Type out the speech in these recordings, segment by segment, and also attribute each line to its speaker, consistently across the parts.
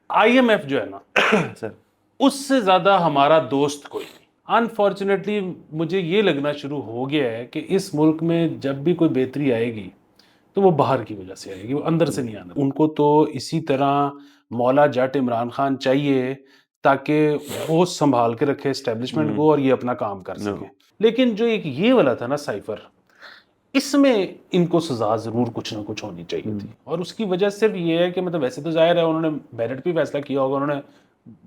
Speaker 1: I am F جو ہے نا
Speaker 2: سر
Speaker 1: اس سے زیادہ ہمارا دوست کوئی نہیں. انفارچونیٹلی مجھے یہ لگنا شروع ہو گیا ہے کہ اس ملک میں جب بھی کوئی بہتری آئے گی تو وہ باہر کی وجہ سے آئے گی, وہ اندر سے نہیں آنا. ان کو تو اسی طرح مولا جٹ عمران خان چاہیے تاکہ وہ سنبھال کے رکھے اسٹیبلشمنٹ کو اور یہ اپنا کام کر سکے. لیکن جو ایک یہ والا تھا نا سائفر, اس میں ان کو سزا ضرور کچھ نہ کچھ ہونی چاہیے تھی. اور اس کی وجہ صرف یہ ہے کہ مطلب ویسے تو ظاہر ہے انہوں نے میرٹ پہ فیصلہ کیا ہوگا, انہوں نے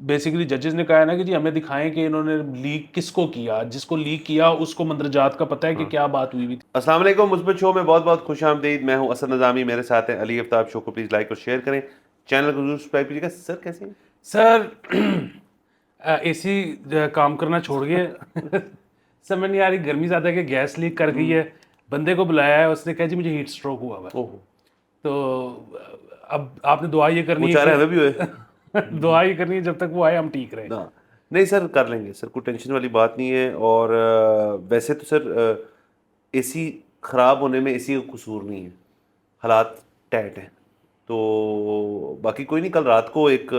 Speaker 1: بیسیکلی ججز نے کہا ہے نا کہ جی ہمیں دکھائیں کہ انہوں نے لیک کس کو کیا, جس کو لیک کیا اس کو مندرجات کا پتہ ہے کہ کیا بات ہوئی تھی.
Speaker 2: السلام علیکم, مثبت شو میں بہت بہت خوش آمدید. میں ہوں اسد نظامی, میرے ساتھ ہیں علی آفتاب. شو کو پلیز لائک اور شیئر کریں, چینل کو ضرور سبسکرائب کیجیے گا. سر کیسے ہیں؟
Speaker 1: سر اے سی کام کرنا چھوڑ گئے. سمجھ نہیں آ رہی, گرمی زیادہ ہے کہ گیس لیک کر گئی ہے. بندے کو بلایا ہے, اس نے کہا جی مجھے ہیٹ سٹروک ہوا ہے. تو اب آپ نے دعا یہ کرنی ہے
Speaker 2: بیچارے ہمیں بھی ہوئے.
Speaker 1: کہ دعا یہ کرنی ہے جب تک وہ آئے ہم ٹھیک رہیں.
Speaker 2: نہیں سر, کر لیں گے سر, کوئی ٹینشن والی بات نہیں ہے. اور ویسے تو سر اے سی خراب ہونے میں اسی کا قصور نہیں ہے, حالات ٹائٹ ہیں. تو باقی کوئی نہیں, کل رات کو ایک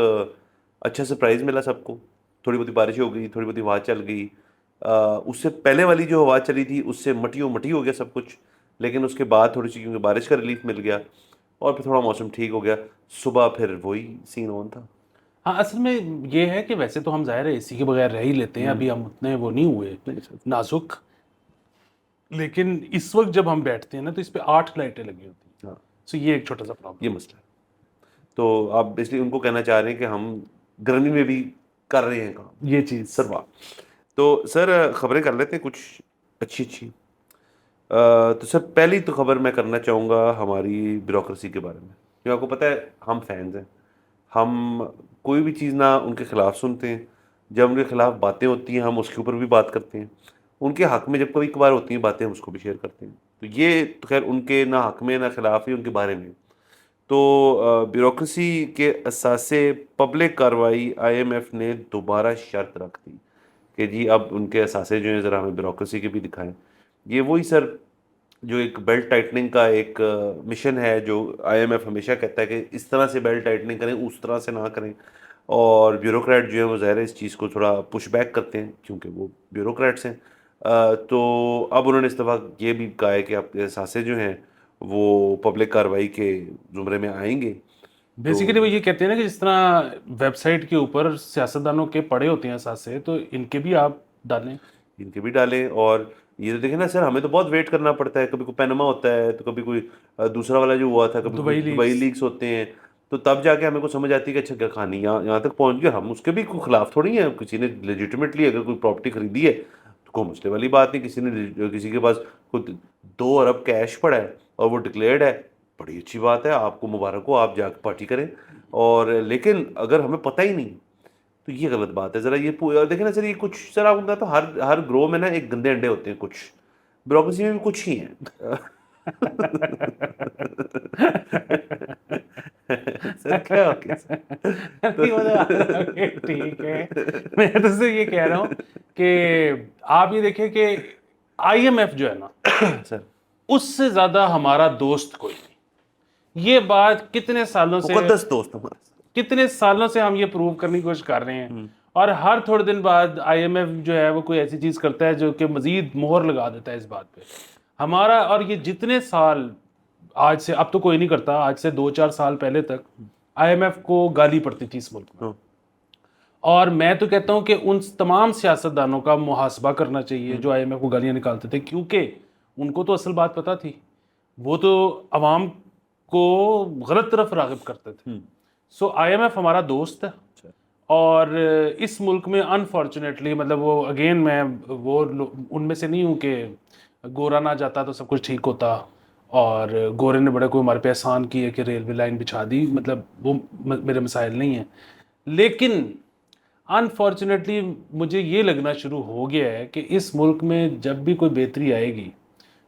Speaker 2: اچھا سرپرائز ملا سب کو. تھوڑی بہت بارش ہو گئی, تھوڑی بہت ہوا چل گئی. اس سے پہلے والی جو ہوا چلی تھی اس سے مٹی ہو گیا سب کچھ. لیکن اس کے بعد تھوڑی سی کیونکہ بارش کا ریلیف مل گیا اور پھر تھوڑا موسم ٹھیک ہو گیا. صبح پھر وہی سین آن تھا.
Speaker 1: ہاں اصل میں یہ ہے کہ ویسے تو ہم ظاہر ہے اے سی کے بغیر رہ ہی لیتے ہیں, ابھی ہم اتنے وہ نہیں ہوئے نازک. لیکن اس وقت جب ہم بیٹھتے ہیں نا تو اس پہ 8 لائٹیں لگی ہوتی ہیں. سو یہ ایک چھوٹا سا پرابلم.
Speaker 2: یہ مسئلہ ہے. تو آپ اس لیے ان کو کہنا چاہ رہے ہیں کہ ہم گرمی میں بھی کر رہے ہیں کام.
Speaker 1: یہ چیز
Speaker 2: سر واہ. تو سر خبریں کر لیتے ہیں کچھ اچھی اچھی. تو سر پہلی تو خبر میں کرنا چاہوں گا ہماری بیوروکریسی کے بارے میں. کیونکہ آپ کو پتہ ہے ہم فینز ہیں, ہم کوئی بھی چیز نہ ان کے خلاف سنتے ہیں. جب ان کے خلاف باتیں ہوتی ہیں ہم اس کے اوپر بھی بات کرتے ہیں. ان کے حق میں جب کبھی کبھار ہوتی ہیں باتیں ہم اس کو بھی شیئر کرتے ہیں. تو یہ تو خیر ان کے نہ حق میں نہ خلاف ہی, ان کے بارے میں. تو بیوروکریسی کے اثاثے پبلک کارروائی آئی ایم ایف نے دوبارہ شرط رکھ دی کہ جی اب ان کے اثاثے جو ہیں ذرا ہمیں بیوروکریسی کے بھی دکھائیں. یہ وہی سر جو ایک بیلٹ ٹائٹننگ کا ایک مشن ہے جو آئی ایم ایف ہمیشہ کہتا ہے کہ اس طرح سے بیلٹ ٹائٹننگ کریں, اس طرح سے نہ کریں. اور بیوروکریٹ جو ہیں وہ ظاہر ہے اس چیز کو تھوڑا پش بیک کرتے ہیں کیونکہ وہ بیوروکریٹس ہیں. تو اب انہوں نے اس دفعہ یہ بھی کہا ہے کہ آپ کے اثاثے جو ہیں وہ پبلک کارروائی کے زمرے میں آئیں گے.
Speaker 1: بیسیکلی وہ یہ کہتے ہیں نا کہ جس طرح ویب سائٹ کے اوپر سیاستدانوں کے پڑے ہوتے ہیں اثاثے, تو ان کے بھی آپ ڈالیں.
Speaker 2: ان کے بھی ڈالیں. اور یہ دیکھیں نا سر, ہمیں تو بہت ویٹ کرنا پڑتا ہے. کبھی کوئی پینما ہوتا ہے تو کبھی کوئی دوسرا والا جو ہوا تھا, کبھی کوئی دبئی لیکس ہوتے ہیں. تو تب جا کے ہمیں کو سمجھ آتی ہے کہ اچھا کیا کہانی یہاں تک پہنچ گیا. ہم اس کے بھی کوئی خلاف تھوڑی ہیں. کسی نے لیجیٹیمیٹلی اگر کوئی پراپرٹی خریدی ہے تو کوئی مسئلے والی بات نہیں. کسی کے پاس خود 2 ارب کیش پڑا ہے اور وہ ڈکلیئرڈ ہے, بڑی اچھی بات ہے, آپ کو مبارک ہو, آپ جا کے پارٹی کریں. اور لیکن اگر ہمیں پتہ ہی نہیں تو یہ غلط بات ہے. ذرا یہ دیکھیں نا سر, یہ کچھ سر آپ کو تو ہر گروہ میں نا ایک گندے انڈے ہوتے ہیں. کچھ بیوروکریسی میں بھی کچھ ہی ہیں. سر کیا ہو گیا؟
Speaker 1: ٹھیک ہے, میں تو سے یہ کہہ رہا ہوں کہ آپ یہ دیکھیں کہ آئی ایم ایف جو ہے نا
Speaker 2: سر
Speaker 1: اس سے زیادہ ہمارا دوست کوئی نہیں. یہ بات کتنے سالوں سے
Speaker 2: مقدس دوست ہمارا,
Speaker 1: کتنے سالوں سے ہم یہ پروو کرنے کی کوشش کر رہے ہیں. اور ہر تھوڑے دن بعد آئی ایم ایف جو ہے وہ کوئی ایسی چیز کرتا ہے جو کہ مزید مہر لگا دیتا ہے اس بات پہ ہمارا. اور یہ جتنے سال آج سے, اب تو کوئی نہیں کرتا, آج سے 2-4 سال پہلے تک آئی ایم ایف کو گالی پڑتی تھی اس ملک میں. اور میں تو کہتا ہوں کہ ان تمام سیاستدانوں کا محاسبہ کرنا چاہیے جو آئی ایم ایف کو گالیاں نکالتے تھے, کیونکہ ان کو تو اصل بات پتہ تھی. وہ تو عوام کو غلط طرف راغب کرتے تھے. سو آئی ایم ایف ہمارا دوست ہے. اور اس ملک میں انفارچونیٹلی مطلب وہ اگین میں وہ ان میں سے نہیں ہوں کہ گورا نہ جاتا تو سب کچھ ٹھیک ہوتا, اور گورے نے بڑے کوئی ہمارے پہ احسان کیے کہ ریلوے لائن بچھا دی, مطلب وہ میرے مسائل نہیں ہیں. لیکن انفارچونیٹلی مجھے یہ لگنا شروع ہو گیا ہے کہ اس ملک میں جب بھی کوئی بہتری آئے گی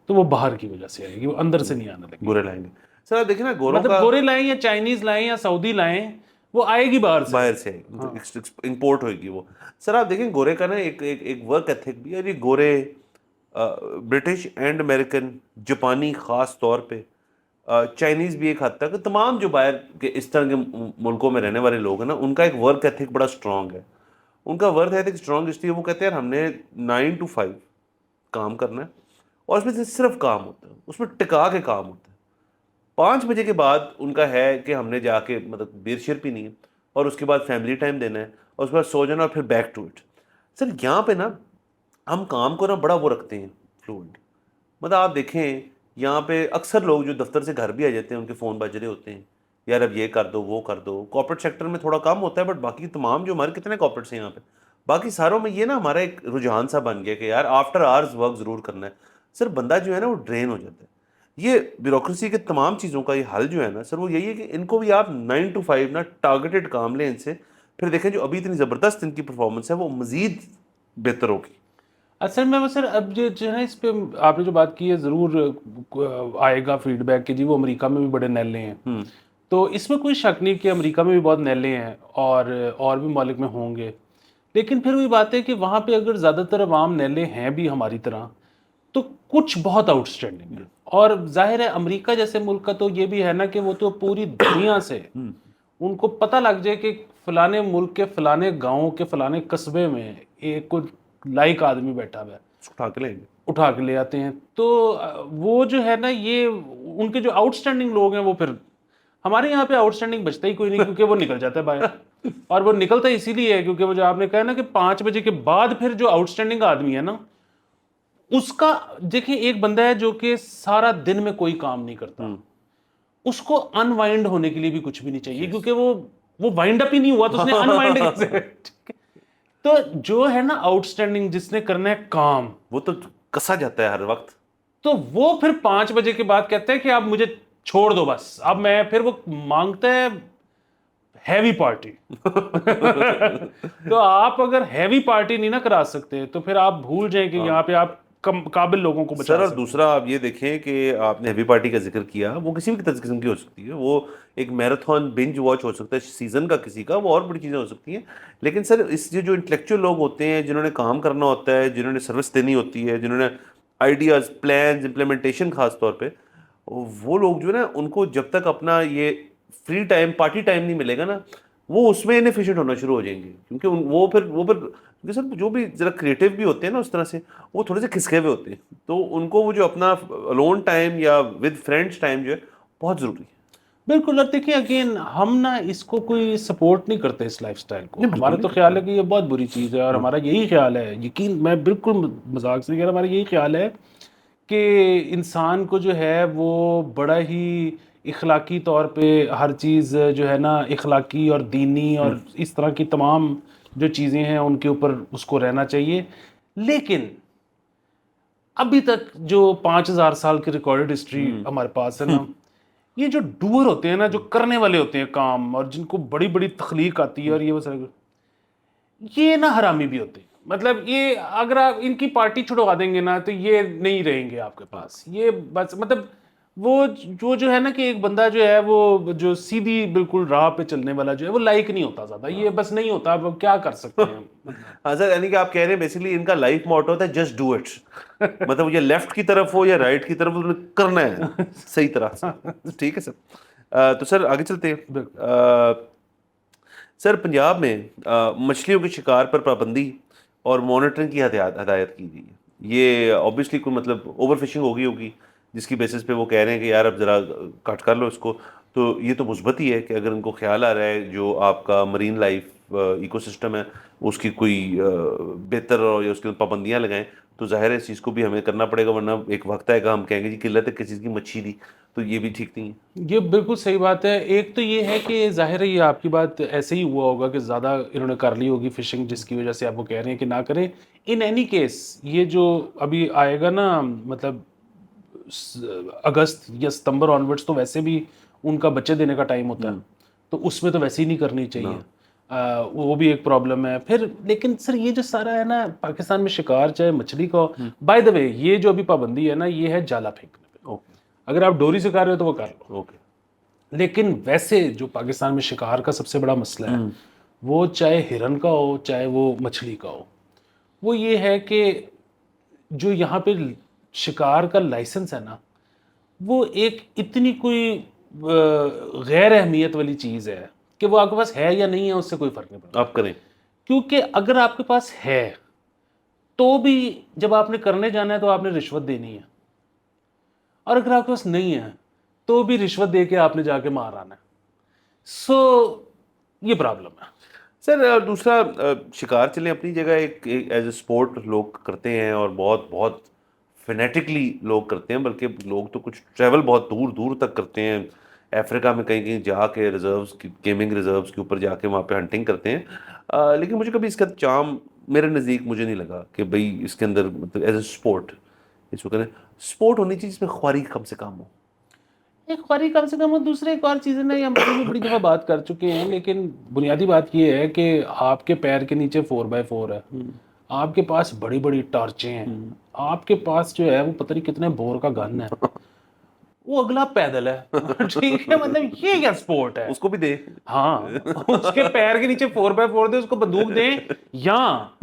Speaker 1: تو وہ باہر کی وجہ سے آئے گی, وہ اندر سے نہیں آنے لگی.
Speaker 2: گورے لائیں گے سر. آپ دیکھیں نا گوروں
Speaker 1: مطلب
Speaker 2: کا
Speaker 1: گورے لائیں یا چائنیز لائیں یا سعودی لائیں, وہ آئے گی باہر سے
Speaker 2: امپورٹ ہوئے گی وہ. سر آپ دیکھیں گورے کا نا ایک ورک ایتھک بھی ہے. یہ گورے برٹش اینڈ امریکن, جاپانی خاص طور پہ چائنیز بھی ایک حد تک, تمام جو باہر کے اس طرح کے ملکوں میں رہنے والے لوگ ہیں نا, ان کا ایک ورک ایتھک بڑا اسٹرانگ ہے. ان کا ورک ایتھک اسٹرانگ اس لیے وہ کہتے ہیں ہم نے 9 to 5 کام کرنا ہے, اور اس میں سے صرف کام ہوتا ہے, اس میں ٹکا کے کام ہوتا ہے. 5 بجے کے بعد ان کا ہے کہ ہم نے جا کے مطلب بیر شیر پینی ہے, اور اس کے بعد فیملی ٹائم دینا ہے, اور اس کے بعد سو جانا, اور پھر بیک ٹو اٹ. سر یہاں پہ نا ہم کام کو نا بڑا وہ رکھتے ہیں فلوئڈ. مطلب آپ دیکھیں یہاں پہ اکثر لوگ جو دفتر سے گھر بھی آ جاتے ہیں, ان کے فون بج رہے ہوتے ہیں, یار اب یہ کر دو وہ کر دو. کارپوریٹ سیکٹر میں تھوڑا کم ہوتا ہے, بٹ باقی تمام جو ہمارے کتنے کارپوریٹس ہیں یہاں پہ, باقی ساروں میں یہ نا ہمارا ایک رجحان سا بن گیا کہ یار آفٹر آورز ورک ضرور کرنا ہے. سر بندہ جو ہے نا وہ ڈرین ہو جاتا ہے. یہ بیوروکریسی کے تمام چیزوں کا یہ حل جو ہے نا سر, وہ یہی ہے کہ ان کو بھی آپ 9 to 5 نا ٹارگیٹڈ کام لیں ان سے, پھر دیکھیں جو ابھی اتنی زبردست ان کی پرفارمنس ہے وہ مزید بہتر ہوگی.
Speaker 1: اصل میں وہ سر اب جو ہے نا اس پہ آپ نے جو بات کی ہے ضرور آئے گا فیڈ بیک کہ جی وہ امریکہ میں بھی بڑے نیلے ہیں, تو اس میں کوئی شک نہیں کہ امریکہ میں بھی بہت نیلے ہیں اور بھی ممالک میں ہوں گے. لیکن پھر وہی بات ہے کہ وہاں پہ اگر زیادہ تر عوام نیلے ہیں بھی ہماری طرح, تو کچھ بہت آؤٹ اسٹینڈنگ ہے. اور ظاہر ہے امریکہ جیسے ملک کا تو یہ بھی ہے نا کہ وہ تو پوری دنیا سے ان کو پتہ لگ جائے کہ فلانے ملک کے فلانے گاؤں کے فلانے قصبے میں ایک کوئی لائق آدمی بیٹھا ہوا ہے,
Speaker 2: اٹھا کے لیں گے,
Speaker 1: اٹھا کے لے آتے ہیں. تو وہ جو ہے نا یہ ان کے جو آؤٹ اسٹینڈنگ لوگ ہیں وہ پھر ہمارے یہاں پہ آؤٹ اسٹینڈنگ بچتا ہی کوئی نہیں, کیونکہ وہ نکل جاتا ہے باہر. اور وہ نکلتا اسی لیے ہے کیونکہ وہ جو آپ نے کہا نا کہ 5 بجے کے بعد پھر جو آؤٹ اسٹینڈنگ آدمی ہے نا, اس کا دیکھیں ایک بندہ ہے جو کہ سارا دن میں کوئی کام نہیں کرتا, اس کو ان وائنڈ ہونے کے لیے بھی کچھ بھی نہیں چاہیے, کیونکہ وہ وائنڈ اپ ہی نہیں ہوا تو اس نے ان وائنڈ کیسے. تو جو ہے نا آؤٹ اسٹینڈنگ جس نے کرنا ہے کام,
Speaker 2: وہ تو کسا جاتا ہے ہر وقت,
Speaker 1: تو وہ پھر 5 بجے کے بعد کہتا ہے کہ اب مجھے چھوڑ دو بس, اب میں پھر وہ مانگتا ہے ہیوی پارٹی. تو آپ اگر ہیوی پارٹی نہیں نہ کرا سکتے تو پھر آپ بھول جائیں کہ یہاں پہ آپ قابل لوگوں کو بچا
Speaker 2: سر. اور
Speaker 1: سکتے.
Speaker 2: دوسرا آپ یہ دیکھیں کہ آپ نے ہیوی پارٹی کا ذکر کیا, وہ کسی بھی قسم کی ہو سکتی ہے, وہ ایک میراتھن بنج واچ ہو سکتا ہے سیزن کا کسی کا, وہ اور بڑی چیزیں ہو سکتی ہیں. لیکن سر اس جو انٹلیکچوئل لوگ ہوتے ہیں, جنہوں نے کام کرنا ہوتا ہے, جنہوں نے سروس دینی ہوتی ہے, جنہوں نے آئیڈیاز, پلانز, امپلیمنٹیشن خاص طور پہ, وہ لوگ جو ہے نا ان کو جب تک اپنا یہ فری ٹائم پارٹی ٹائم نہیں ملے گا نا, وہ اس میں انیفیشینٹ ہونا شروع ہو جائیں گے. کیونکہ وہ پھر سر جو بھی ذرا کریٹو بھی ہوتے ہیں نا اس طرح سے, وہ تھوڑے سے کھسکے ہوئے ہوتے ہیں, تو ان کو وہ جو اپنا الون ٹائم یا ود فرینڈس ٹائم جو ہے بہت ضروری ہے.
Speaker 1: بالکل. اور دیکھیں اگین ہم نا اس کو کوئی سپورٹ نہیں کرتے اس لائف سٹائل کو, ہمارا تو خیال ہے کہ یہ بہت بری چیز ہے, اور ہمارا یہی خیال ہے, یقین میں بالکل مذاق سے نہیں کہہ رہا, ہمارا یہی خیال ہے کہ انسان کو جو ہے وہ بڑا ہی اخلاقی طور پہ ہر چیز جو ہے نا اخلاقی اور دینی اور اس طرح کی تمام جو چیزیں ہیں ان کے اوپر اس کو رہنا چاہیے. لیکن ابھی تک جو 5000 سال کی ریکارڈڈ ہسٹری ہمارے پاس ہے نا, یہ جو ڈوئر ہوتے ہیں نا, جو کرنے والے ہوتے ہیں کام, اور جن کو بڑی بڑی تخلیق آتی ہے, اور یہ نا حرامی بھی ہوتے ہیں. مطلب یہ اگر آپ ان کی پارٹی چھڑوا دیں گے نا تو یہ نہیں رہیں گے آپ کے پاس. یہ بس مطلب وہ جو ہے نا کہ ایک بندہ جو ہے وہ جو سیدھی بالکل راہ پہ چلنے والا جو ہے وہ لائق نہیں ہوتا زیادہ, یہ بس نہیں ہوتا. اب کیا کر سکتے ہیں.
Speaker 2: ہاں سر, یعنی کہ آپ کہہ رہے ہیں بیسیکلی ان کا لائف موٹو ہوتا ہے جسٹ ڈو اٹ, مطلب یہ لیفٹ کی طرف ہو یا رائٹ کی طرف کرنا ہے صحیح طرح سے. ٹھیک ہے سر. تو سر آگے چلتے ہیں. سر پنجاب میں مچھلیوں کے شکار پر پابندی اور مانیٹرنگ کی ہدایت کی گئی ہے. یہ اوبیسلی کوئی مطلب اوور فشنگ ہوگی جس کی بیسس پہ وہ کہہ رہے ہیں کہ یار اب ذرا کٹ کر لو اس کو. تو یہ تو مثبت ہی ہے کہ اگر ان کو خیال آ رہا ہے جو آپ کا مرین لائف ایکو سسٹم ہے اس کی کوئی بہتر اور اس کے پابندیاں لگائیں, تو ظاہر ہے اس چیز کو بھی ہمیں کرنا پڑے گا, ورنہ ایک وقت آئے گا ہم کہیں گے جی قلت ہے کسی چیز کی مچھلی دی, تو یہ بھی ٹھیک نہیں ہے.
Speaker 1: یہ بالکل صحیح بات ہے. ایک تو یہ ہے کہ ظاہر ہے یہ آپ کی بات ایسے ہی ہوا ہوگا کہ زیادہ انہوں نے کر لی ہوگی فشنگ, جس کی وجہ سے آپ وہ کہہ رہے ہیں کہ نہ کریں. ان اینی کیس یہ جو ابھی آئے گا نا, مطلب اگست یا ستمبر آنورڈس تو ویسے بھی ان کا بچے دینے کا ٹائم ہوتا ہے, تو اس میں تو ویسے ہی نہیں کرنی چاہیے. وہ بھی ایک پرابلم ہے پھر. لیکن سر یہ جو سارا ہے نا پاکستان میں شکار چاہے مچھلی کا ہو, بائی دا وے یہ جو ابھی پابندی ہے نا یہ ہے جالا پھینکنے پہ. اگر آپ ڈوری سے کر رہے ہو تو وہ کر لو, لیکن ویسے جو پاکستان میں شکار کا سب سے بڑا مسئلہ ہے وہ چاہے ہرن کا ہو چاہے وہ مچھلی کا ہو, وہ یہ ہے کہ جو یہاں پہ شکار کا لائسنس ہے نا وہ ایک اتنی کوئی غیر اہمیت والی چیز ہے کہ وہ آپ کے پاس ہے یا نہیں ہے اس سے کوئی فرق نہیں پڑتا.
Speaker 2: آپ کریں.
Speaker 1: کیونکہ اگر آپ کے پاس ہے تو بھی جب آپ نے کرنے جانا ہے تو آپ نے رشوت دینی ہے, اور اگر آپ کے پاس نہیں ہے تو بھی رشوت دے کے آپ نے جا کے مار آنا ہے. سو یہ پرابلم ہے.
Speaker 2: سر دوسرا شکار چلیں اپنی جگہ ایک ایز اے اسپورٹ لوگ کرتے ہیں اور بہت بہت فینیٹکلی لوگ کرتے ہیں, بلکہ لوگ تو کچھ ٹریول بہت دور دور تک کرتے ہیں, افریقہ میں کہیں کہیں جا کے ریزروز گیمنگ ریزروز کے اوپر جا کے وہاں پہ ہنٹنگ کرتے ہیں. لیکن مجھے کبھی اس کا چارم میرے نزدیک مجھے نہیں لگا کہ بھئی اس کے اندر مطلب ایز اے اسپورٹ اس کو کہتے ہیں اسپورٹ ہونی چاہیے جس میں خواری کم سے کم ہو.
Speaker 1: ایک خواری کم سے کم, اور دوسرے ایک اور چیز ہے نا, یہ ہم پہلے بھی بڑی دفعہ بات کر چکے ہیں, لیکن بنیادی بات یہ ہے کہ آپ کے پیر کے نیچے 4x4 ہے, آپ کے پاس بڑی بڑی ٹارچیں ہیں, آپ کے پاس جو ہے وہ پتہ نہیں کتنے بور کا گن ہے, وہ اگلا پیدل ہے. ٹھیک ہے, مطلب یہ کیا سپورٹ ہے؟
Speaker 2: اس کو بھی دے.
Speaker 1: ہاں, اس کے پیر کے نیچے 4x4 دے, اس کو بندوق دیں, یا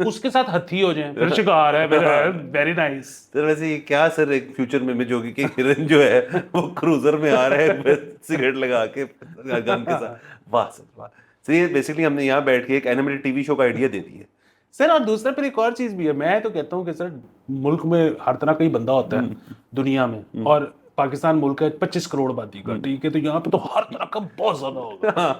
Speaker 1: اس کے ساتھ ہتھی ہو جائیں, پھر شکار ہے, پھر ویری نائس.
Speaker 2: سر ویسے یہ کیا سر ایک فیوچر میں امیج ہوگی کہ ہرن جو ہے وہ کروزر میں آ رہا ہے سگریٹ لگا کے گن کے ساتھ. واہ سر واہ. سر یہ بیسکلی ہم نے یہاں بیٹھ کے ایک اینیمیٹڈ ٹی وی شو کا آئیڈیا دے دی ہے.
Speaker 1: سر اور دوسرا پھر ایک اور چیز بھی ہے, میں تو کہتا ہوں کہ سر ملک میں ہر طرح کا ہی بندہ ہوتا ہے دنیا میں, اور پاکستان ملک ہے 25 کروڑ آبادی کا, ٹھیک ہے, تو یہاں پہ تو ہر طرح کا بہت زیادہ ہوگا.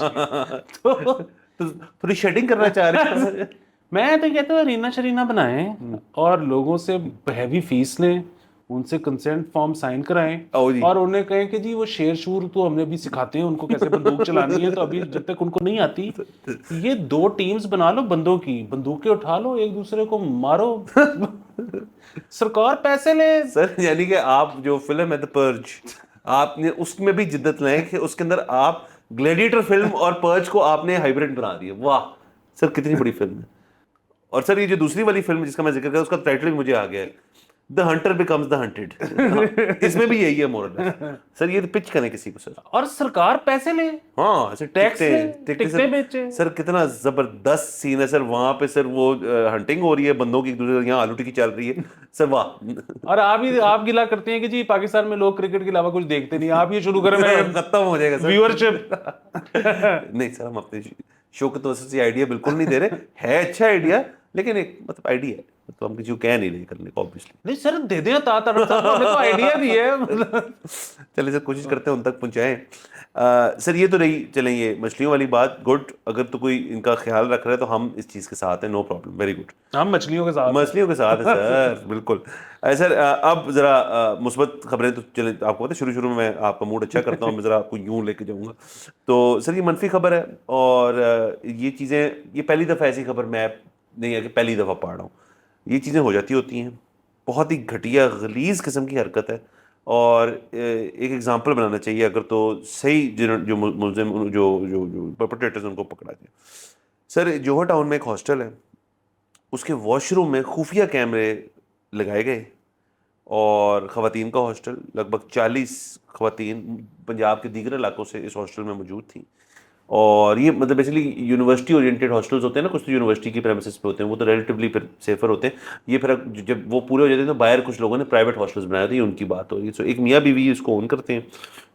Speaker 2: تو تھوڑی شیڈنگ کرنا چاہ رہے ہیں.
Speaker 1: میں تو کہتا ہوں رینا شرینا بنائیں اور لوگوں سے ہیوی فیس لیں, ان سے کنسنٹ فارم سائن کرائیں, اور انہیں کہیں کہ جی وہ شیر شور تو ہم نے ابھی سکھاتے ہیں ان کو کیسے بندوق چلانی ہے, تو ابھی جب تک ان کو نہیں آتی یہ 2 ٹیمز بنا لو بندوں کی, بندوقیں اٹھا لو, ایک دوسرے کو مارو, سرکار پیسے لے.
Speaker 2: سر یعنی کہ آپ جو فلم ہے دا پرج, آپ نے اس میں بھی جدت لیں کہ اس کے اندر آپ گلیڈیٹر فلم اور پرج کو آپ نے ہائبرڈ بنا دیا. واہ سر کتنی بڑی فلم ہے. اور سر یہ جو دوسری والی فلم جس کا میں ذکر کر رہا ہوں اس کا ٹائٹل بھی مجھے آ گیا ہے, the hunter becomes the hunted. اس میں بھی یہی ہے مورل. سر یہ پچ کریں کسی کو سر,
Speaker 1: اور سرکار پیسے لے,
Speaker 2: ہاں سر
Speaker 1: ٹکٹیں بیچے.
Speaker 2: سر کتنا زبردست سین ہے سر وہاں پہ. سر وہ ہنٹنگ ہو رہی ہے بندوں کی, ایک دوسرے یہاں آلو ٹکی چل رہی ہے. سر واہ.
Speaker 1: اور آپ گلا کرتے ہیں کہ جی پاکستان میں لوگ کرکٹ کے علاوہ کچھ دیکھتے نہیں, آپ یہ شروع کریں
Speaker 2: ختم ہو جائے گا سر
Speaker 1: ویورشپ.
Speaker 2: نہیں سر ہم اپنے شو کے تو سے آئیڈیا بالکل نہیں دے رہے, ہے اچھا آئیڈیا لیکن ایک مطلب آئیڈیا ہے, تو ہم کسی کو کہہ نہیں رہے کرنے کو obviously.
Speaker 1: نہیں سر دے دیں, ہمیں تو آئیڈیا بھی ہے.
Speaker 2: چلے سر کوشش کرتے ہیں ان تک پہنچائیں. سر یہ تو رہی چلیں یہ مچھلیوں والی بات, گڈ. اگر تو کوئی ان کا خیال رکھ رہا ہے تو ہم اس چیز کے ساتھ ہیں, نو پرابلم, ویری گڈ.
Speaker 1: ہم مچھلیوں کے
Speaker 2: ساتھ ہیں سر, بالکل. سر اب ذرا مثبت خبریں تو چلیں, آپ کو پتہ ہے شروع میں آپ کا موڈ اچھا کرتا ہوں, میں ذرا آپ کو یوں لے کے جاؤں گا. تو سر یہ منفی خبر ہے, اور یہ چیزیں, یہ پہلی دفعہ ایسی خبر میں نہیں ہے کہ پہلی دفعہ پڑھ رہا ہوں, یہ چیزیں ہو جاتی ہوتی ہیں. بہت ہی گھٹیا غلیظ قسم کی حرکت ہے, اور ایک ایگزامپل بنانا چاہیے اگر تو صحیح جو ملزم جو پرپیٹریٹرز ان کو پکڑا جائے. سر جوہر ٹاؤن میں ایک ہاسٹل ہے, اس کے واش روم میں خفیہ کیمرے لگائے گئے, اور خواتین کا ہاسٹل, لگ بھگ 40 خواتین پنجاب کے دیگر علاقوں سے اس ہاسٹل میں موجود تھیں. اور یہ مطلب بیسیکلی یونیورسٹی اورینٹیڈ ہاسٹلز ہوتے ہیں نا, کچھ تو یونیورسٹی کی پریمیسز پہ ہوتے ہیں, وہ تو ریلیٹیولی پھر سیفر ہوتے ہیں. یہ پھر جب وہ پورے ہو جاتے ہیں تو باہر کچھ لوگوں نے پرائیویٹ ہاسٹلز بنائے تھے, ان کی بات ہو رہی ہے. سو ایک میاں بیوی اس کو اون کرتے ہیں,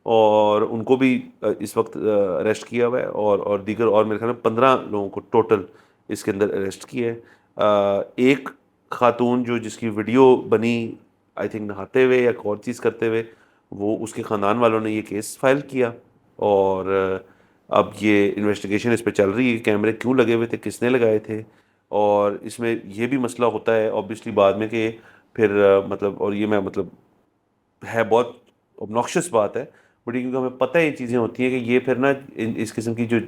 Speaker 2: اور ان کو بھی اس وقت اریسٹ کیا ہوا ہے, اور دیگر اور میرے خیال میں 15 لوگوں کو ٹوٹل اس کے اندر اریسٹ کیا ہے. ایک خاتون جو جس کی ویڈیو بنی آئی تھنک نہاتے ہوئے یا اور چیز کرتے ہوئے, وہ اس کے خاندان والوں نے یہ کیس فائل کیا, اور اب یہ انویسٹیگیشن اس پہ چل رہی ہے, کیمرے کیوں لگے ہوئے تھے, کس نے لگائے تھے. اور اس میں یہ بھی مسئلہ ہوتا ہے اوبیسلی بعد میں کہ پھر مطلب, اور یہ میں مطلب ہے بہت obnoxious بات ہے, بٹ کیونکہ ہمیں پتہ یہ چیزیں ہوتی ہیں کہ یہ پھر نا اس قسم کی جو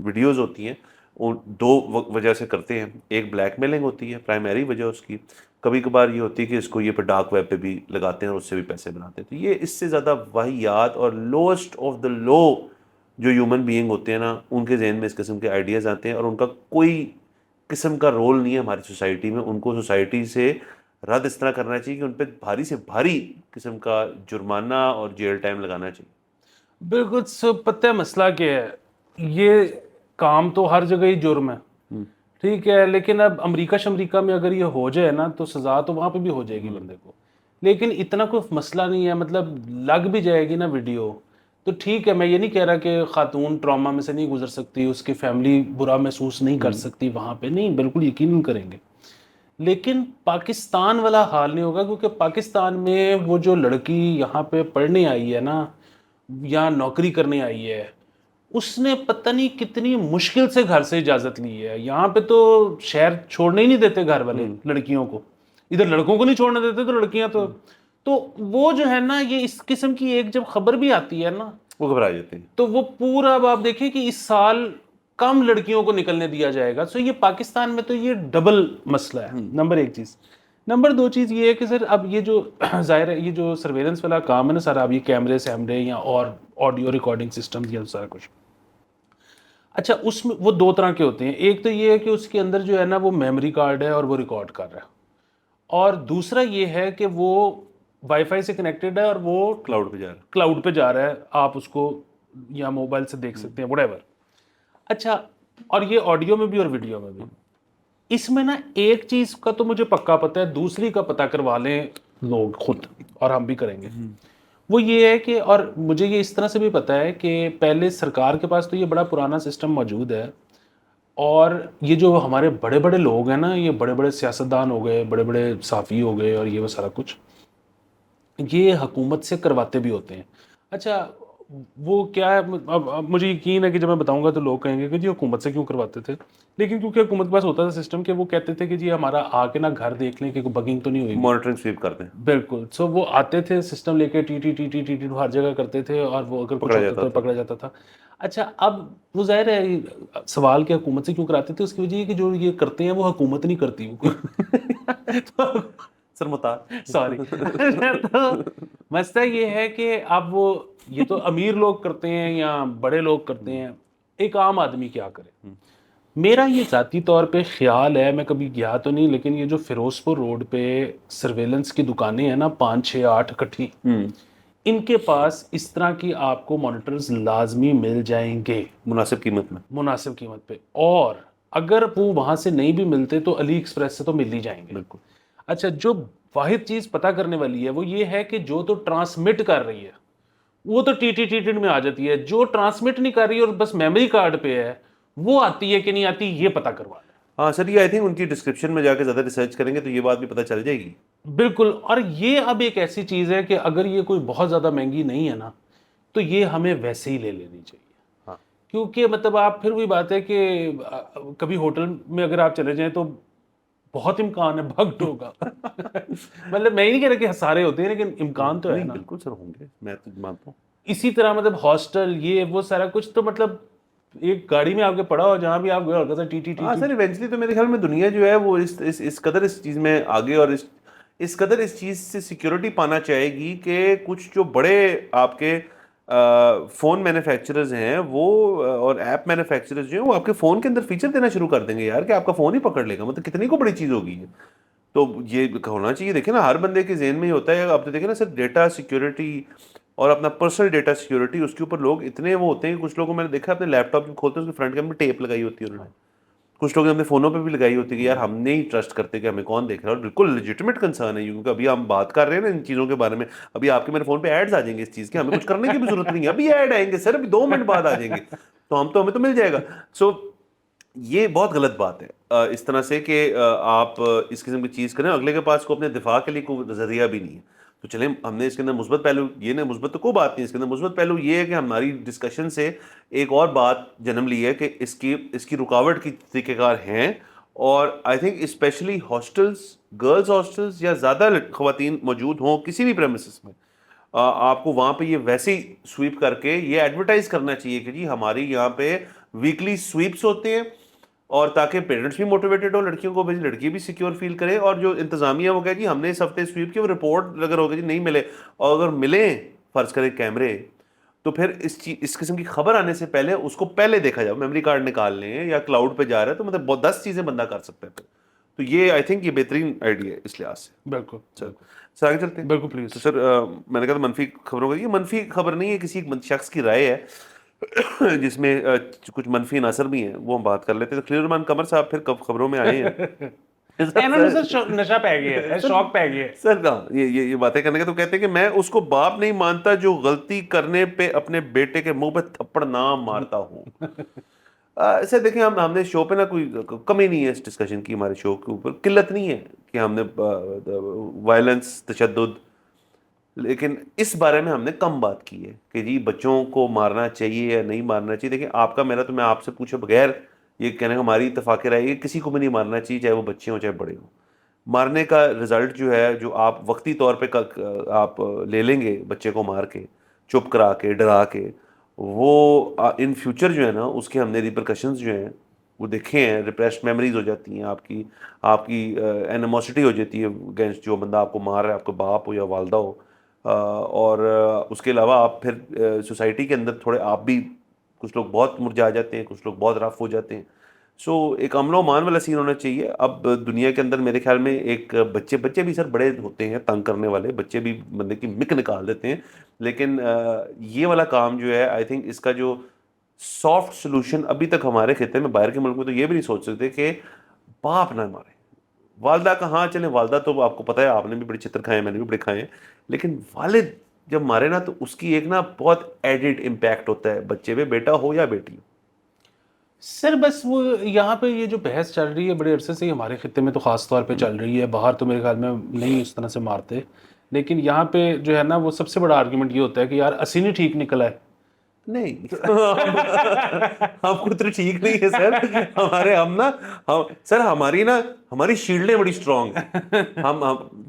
Speaker 2: ویڈیوز ہوتی ہیں وہ 2 وجہ سے کرتے ہیں. ایک بلیک میلنگ ہوتی ہے, پرائمری وجہ اس کی. کبھی کبھار یہ ہوتی ہے کہ اس کو یہ پھر ڈارک ویب پہ بھی لگاتے ہیں اور اس سے بھی پیسے بناتے ہیں. تو یہ اس سے زیادہ واہیات اور لوسٹ آف دا لو جو ہیومن بینگ ہوتے ہیں نا, ان کے ذہن میں اس قسم کے آئیڈیاز آتے ہیں, اور ان کا کوئی قسم کا رول نہیں ہے ہماری سوسائٹی میں. ان کو سوسائٹی سے رد اس طرح کرنا چاہیے کہ ان پہ بھاری سے بھاری قسم کا جرمانہ اور جیل ٹائم لگانا چاہیے.
Speaker 1: بالکل. پتہ ہے مسئلہ کیا ہے, یہ کام تو ہر جگہ ہی جرم ہے, ٹھیک ہے, لیکن اب امریکہ میں اگر یہ ہو جائے نا تو سزا تو وہاں پہ بھی ہو جائے گی بندے کو. لیکن اتنا کوئی مسئلہ نہیں ہے، مطلب لگ بھی جائے گی نا ویڈیو تو ٹھیک ہے. میں یہ نہیں کہہ رہا کہ خاتون ٹراما میں سے نہیں گزر سکتی، اس کی فیملی برا محسوس نہیں کر سکتی وہاں پہ، نہیں بالکل یقیناً کریں گے. لیکن پاکستان والا حال نہیں ہوگا، کیونکہ پاکستان میں وہ جو لڑکی یہاں پہ پڑھنے آئی ہے نا یا نوکری کرنے آئی ہے، اس نے پتہ نہیں کتنی مشکل سے گھر سے اجازت لی ہے. یہاں پہ تو شہر چھوڑنے ہی نہیں دیتے گھر والے لڑکیوں کو، ادھر لڑکوں کو نہیں چھوڑنے دیتے تو لڑکیاں تو وہ جو ہے نا، یہ اس قسم کی ایک جب خبر بھی آتی ہے نا
Speaker 2: وہ گھبرا جاتے ہیں.
Speaker 1: تو وہ پورا اب آپ دیکھیں کہ اس سال کم لڑکیوں کو نکلنے دیا جائے گا. سو یہ پاکستان میں تو یہ ڈبل مسئلہ ہے. نمبر ایک چیز. نمبر دو چیز یہ ہے کہ سر اب یہ جو ظاہر ہے یہ جو سرویلنس والا کام ہے نا سر، اب یہ کیمرے سیمرے یا اور آڈیو ریکارڈنگ سسٹم یا سارا کچھ، اچھا اس میں وہ دو طرح کے ہوتے ہیں. ایک تو یہ ہے کہ اس کے اندر جو ہے نا وہ میموری کارڈ ہے اور وہ ریکارڈ کر رہا ہے، اور دوسرا یہ ہے کہ وہ وائی فائی سے کنیکٹڈ ہے اور وہ کلاؤڈ پہ جا رہا ہے، آپ اس کو یا موبائل سے دیکھ سکتے ہیں whatever. اچھا، اور یہ آڈیو میں بھی اور ویڈیو میں بھی. اس میں نا ایک چیز کا تو مجھے پکا پتہ ہے، دوسری کا پتہ کروا لیں لوگ خود، اور ہم بھی کریں گے. وہ یہ ہے کہ، اور مجھے یہ اس طرح سے بھی پتہ ہے کہ پہلے سرکار کے پاس تو یہ بڑا پرانا سسٹم موجود ہے، اور یہ جو ہمارے بڑے بڑے لوگ ہیں نا، یہ بڑے بڑے سیاستدان ہو گئے، بڑے بڑے صحافی ہو گئے، اور یہ وہ سارا کچھ یہ حکومت سے کرواتے بھی ہوتے ہیں. اچھا وہ کیا ہے، اب مجھے یقین ہے کہ جب میں بتاؤں گا تو لوگ کہیں گے کہ جی حکومت سے کیوں کرواتے تھے، لیکن کیونکہ حکومت کے پاس ہوتا تھا سسٹم کہ وہ کہتے تھے کہ جی ہمارا آ کے نا گھر دیکھ لیں کہ کوئی بگنگ تو نہیں ہوئی،
Speaker 2: مانیٹرنگ سویپ کرتے ہیں.
Speaker 1: بالکل. سو وہ آتے تھے سسٹم لے کے، T T T T T T ہر جگہ کرتے تھے، اور وہ اگر کچھ ہوتا تو پکڑا جاتا تھا. اچھا اب وہ ظاہر ہے سوال کہ حکومت سے کیوں کراتے تھے، اس کی وجہ یہ کہ جو یہ کرتے ہیں وہ حکومت نہیں کرتی.
Speaker 2: سر متا
Speaker 1: سوری. تو مسئلہ یہ ہے کہ اب وہ یہ تو امیر لوگ کرتے ہیں یا بڑے لوگ کرتے ہیں، ایک عام آدمی کیا کرے. میرا یہ ذاتی طور پہ خیال ہے، میں کبھی گیا تو نہیں، لیکن یہ جو فیروز پور روڈ پہ سرویلنس کی دکانیں ہیں نا 5 6 8 اکٹھی، ان کے پاس اس طرح کی آپ کو مانیٹرز لازمی مل جائیں گے
Speaker 2: مناسب قیمت
Speaker 1: پہ. اور اگر وہ وہاں سے نہیں بھی ملتے تو علی ایکسپریس سے تو مل ہی جائیں گے.
Speaker 2: بالکل.
Speaker 1: اچھا جو واحد چیز پتہ کرنے والی ہے وہ یہ ہے کہ جو تو ٹرانسمٹ کر رہی ہے وہ تو ٹی ٹی ٹی ٹی میں آ جاتی ہے، جو ٹرانسمٹ نہیں کر رہی اور بس میموری کارڈ پہ ہے وہ آتی ہے کہ نہیں آتی، یہ پتہ کروا لیں.
Speaker 2: ہاں سر، یہ آئی تھنک ان کی ڈسکرپشن میں جا کے زیادہ ریسرچ کریں گے تو یہ بات بھی پتہ چل جائے گی.
Speaker 1: بالکل. اور یہ اب ایک ایسی چیز ہے کہ اگر یہ کوئی بہت زیادہ مہنگی نہیں ہے نا تو یہ ہمیں ویسے ہی لے لینی چاہیے. کیونکہ مطلب آپ پھر وہی بات ہے کہ کبھی ہوٹل میں اگر آپ چلے جائیں تو بہت امکان ہے بگڈ ہوگا. مطلب میں ہی نہیں کہہ رہا کہ سارے ہوتے ہیں، لیکن امکان تو ہے نا.
Speaker 2: بالکل سر ہوں گے، میں تو مانتا ہوں.
Speaker 1: اسی طرح مطلب ہاسٹل یہ وہ سارا کچھ تو مطلب ایک گاڑی میں آپ کے پڑا ہو جہاں بھی آپ گئے ہلکا سا ٹی ٹی ٹی.
Speaker 2: ہاں سر ایونچولی تو میرے خیال میں دنیا جو ہے وہ اس قدر اس چیز میں آگے اور اس قدر اس چیز سے سیکیورٹی پانا چاہے گی کہ کچھ جو بڑے آپ کے فون مینوفیکچررز ہیں وہ اور ایپ مینوفیکچررز جو ہیں وہ آپ کے فون کے اندر فیچر دینا شروع کر دیں گے یار کہ آپ کا فون ہی پکڑ لے گا. مطلب کتنی کو بڑی چیز ہوگی یہ. تو یہ ہونا چاہیے. دیکھیں نا ہر بندے کے ذہن میں ہی ہوتا ہے. اب تو دیکھیں نا سر ڈیٹا سیکیورٹی اور اپنا پرسنل ڈیٹا سیکیورٹی اس کے اوپر لوگ اتنے وہ ہوتے ہیں. کچھ لوگوں میں نے دیکھا اپنے لیپ ٹاپ کھولتے ہیں اس کے فرنٹ کے میں ٹیپ لگائی ہوتی ہے انہوں نے. کچھ لوگ اپنے فونوں پہ بھی لگائی ہوتی ہے کہ یار ہم نہیں ٹرسٹ کرتے کہ ہمیں کون دیکھ رہا ہے. اور بالکل لیجیٹمیٹ کنسرن ہے کیونکہ ابھی ہم بات کر رہے ہیں نا ان چیزوں کے بارے میں. ابھی آپ کے میرے فون پہ ایڈز آ جائیں گے اس چیز کے، ہمیں کچھ کرنے کی بھی ضرورت نہیں ہے. ابھی ایڈ آئیں گے سر، ابھی 2 منٹ بعد آ جائیں گے تو ہمیں تو مل جائے گا. سو یہ بہت غلط بات ہے اس طرح سے کہ آپ اس قسم کی چیز کریں. اگلے کے پاس کو اپنے دفاع کے لیے کوئی ذریعہ بھی نہیں ہے. تو چلیں ہم نے اس کے اندر مثبت پہلو یہ نہیں، مثبت تو کوئی بات نہیں، اس کے اندر مثبت پہلو یہ ہے کہ ہماری ڈسکشن سے ایک اور بات جنم لی ہے کہ اس کی رکاوٹ کی طریقہ کار ہیں. اور I think specially hostels, girls hostels یا زیادہ خواتین موجود ہوں کسی بھی پریمیسز میں، آپ کو وہاں پہ یہ ویسے ہی سویپ کر کے یہ ایڈورٹائز کرنا چاہیے کہ جی ہماری یہاں پہ ویکلی سویپس ہوتے ہیں، اور تاکہ پیرنٹس بھی موٹیویٹڈ ہو لڑکیوں کو بھیجیں، لڑکی بھی سیکیور فیل کرے. اور جو انتظامیہ وہ کہے جی ہم نے اس ہفتے سویپ کی، وہ رپورٹ اگر ہوگا جی نہیں ملے، اور اگر ملیں فرض کریں کیمرے، تو پھر اس قسم کی خبر آنے سے پہلے اس کو پہلے دیکھا جائے. میموری کارڈ نکال لیں یا کلاؤڈ پہ جا رہا ہے تو مطلب 10 چیزیں بندہ کر سکتا ہے. تو یہ آئی تھنک یہ بہترین آئیڈیا ہے اس لحاظ سے.
Speaker 1: بالکل
Speaker 2: سر آگے چلتے ہیں.
Speaker 1: بالکل پلیز.
Speaker 2: تو سر میں نے کہا تھا منفی خبروں کا، یہ منفی خبر نہیں ہے، کسی ایک شخص کی رائے ہے جس میں کچھ منفی عناصر بھی ہیں، وہ ہم بات کر لیتے ہیں. تو خلیل الرحمان قمر صاحب پھر کب خبروں میں آئے ہیں.
Speaker 1: ਇਹਨਾਂ ਨੂੰ ਸਰ ਨਸ਼ਾ ਪੈ ਗਿਆ ਹੈ, شوق پہ گیا ہے
Speaker 2: سر یہ باتیں کرنے کا تو کہتے ہیں کہ میں اس کو باپ نہیں مانتا جو غلطی کرنے پہ اپنے بیٹے کے منہ پہ تھپڑ نہ مارتا ہوں. سر دیکھیں ہم نے شو پہ نا کوئی کمی نہیں ہے اس ڈسکشن کی, ہمارے شو کے اوپر قلت نہیں ہے کہ ہم نے وائلنس, تشدد, لیکن اس بارے میں ہم نے کم بات کی ہے کہ جی بچوں کو مارنا چاہیے یا نہیں مارنا چاہیے. دیکھیں آپ کا میرا تو میں آپ سے پوچھے بغیر یہ کہنے کا ہماری اتفاق رائے ہے کسی کو بھی نہیں مارنا چاہیے, چاہے وہ بچے ہوں چاہے بڑے ہوں. مارنے کا رزلٹ جو ہے, جو آپ وقتی طور پہ آپ لے لیں گے بچے کو مار کے, چپ کرا کے, ڈرا کے, وہ ان فیوچر جو ہے نا اس کے ہم نے ریپرکشنز جو ہیں وہ دیکھے ہیں. ریپریسڈ میموریز ہو جاتی ہیں آپ کی اینیموسٹی ہو جاتی ہے اگینسٹ جو بندہ آپ کو مار رہا ہے, آپ کا باپ ہو یا والدہ ہو. اور اس کے علاوہ آپ پھر سوسائٹی کے اندر تھوڑے آپ بھی, کچھ لوگ بہت مرجھا جاتے ہیں, کچھ لوگ بہت رف ہو جاتے ہیں. سو ایک امن و امان والا سین ہونا چاہیے. اب دنیا کے اندر میرے خیال میں ایک بچے بھی سر بڑے ہوتے ہیں تنگ کرنے والے, بچے بھی بندے کی مک نکال دیتے ہیں, لیکن یہ والا کام جو ہے آئی تھنک اس کا جو سافٹ سلوشن ابھی تک ہمارے خطے میں, باہر کے ملک میں تو یہ بھی نہیں سوچ سکتے کہ باپ نہ مارے. والدہ کا ہاں چلیں, والدہ تو آپ کو پتہ ہے آپ نے بھی بڑے چتر کھائے ہیں, میں نے بھی بڑے کھائے ہیں, لیکن والد جب مارے نا تو اس کی ایک نا بہت ایڈڈ امپیکٹ ہوتا ہے بچے پہ, بیٹا ہو یا بیٹی ہو.
Speaker 1: سر بس وہ یہاں پہ یہ جو بحث چل رہی ہے بڑے عرصے سے ہمارے خطے میں تو خاص طور پہ چل رہی ہے, باہر تو میرے خیال میں نہیں اس طرح سے مارتے, لیکن یہاں پہ جو ہے نا وہ سب سے بڑا آرگیومنٹ یہ ہوتا ہے کہ یار اسی نہیں ٹھیک نکلا ہے.
Speaker 2: نہیں ہم کو اتنے ٹھیک نہیں ہے سر, سر ہماری شیلڈیں بڑی اسٹرانگ ہیں. ہم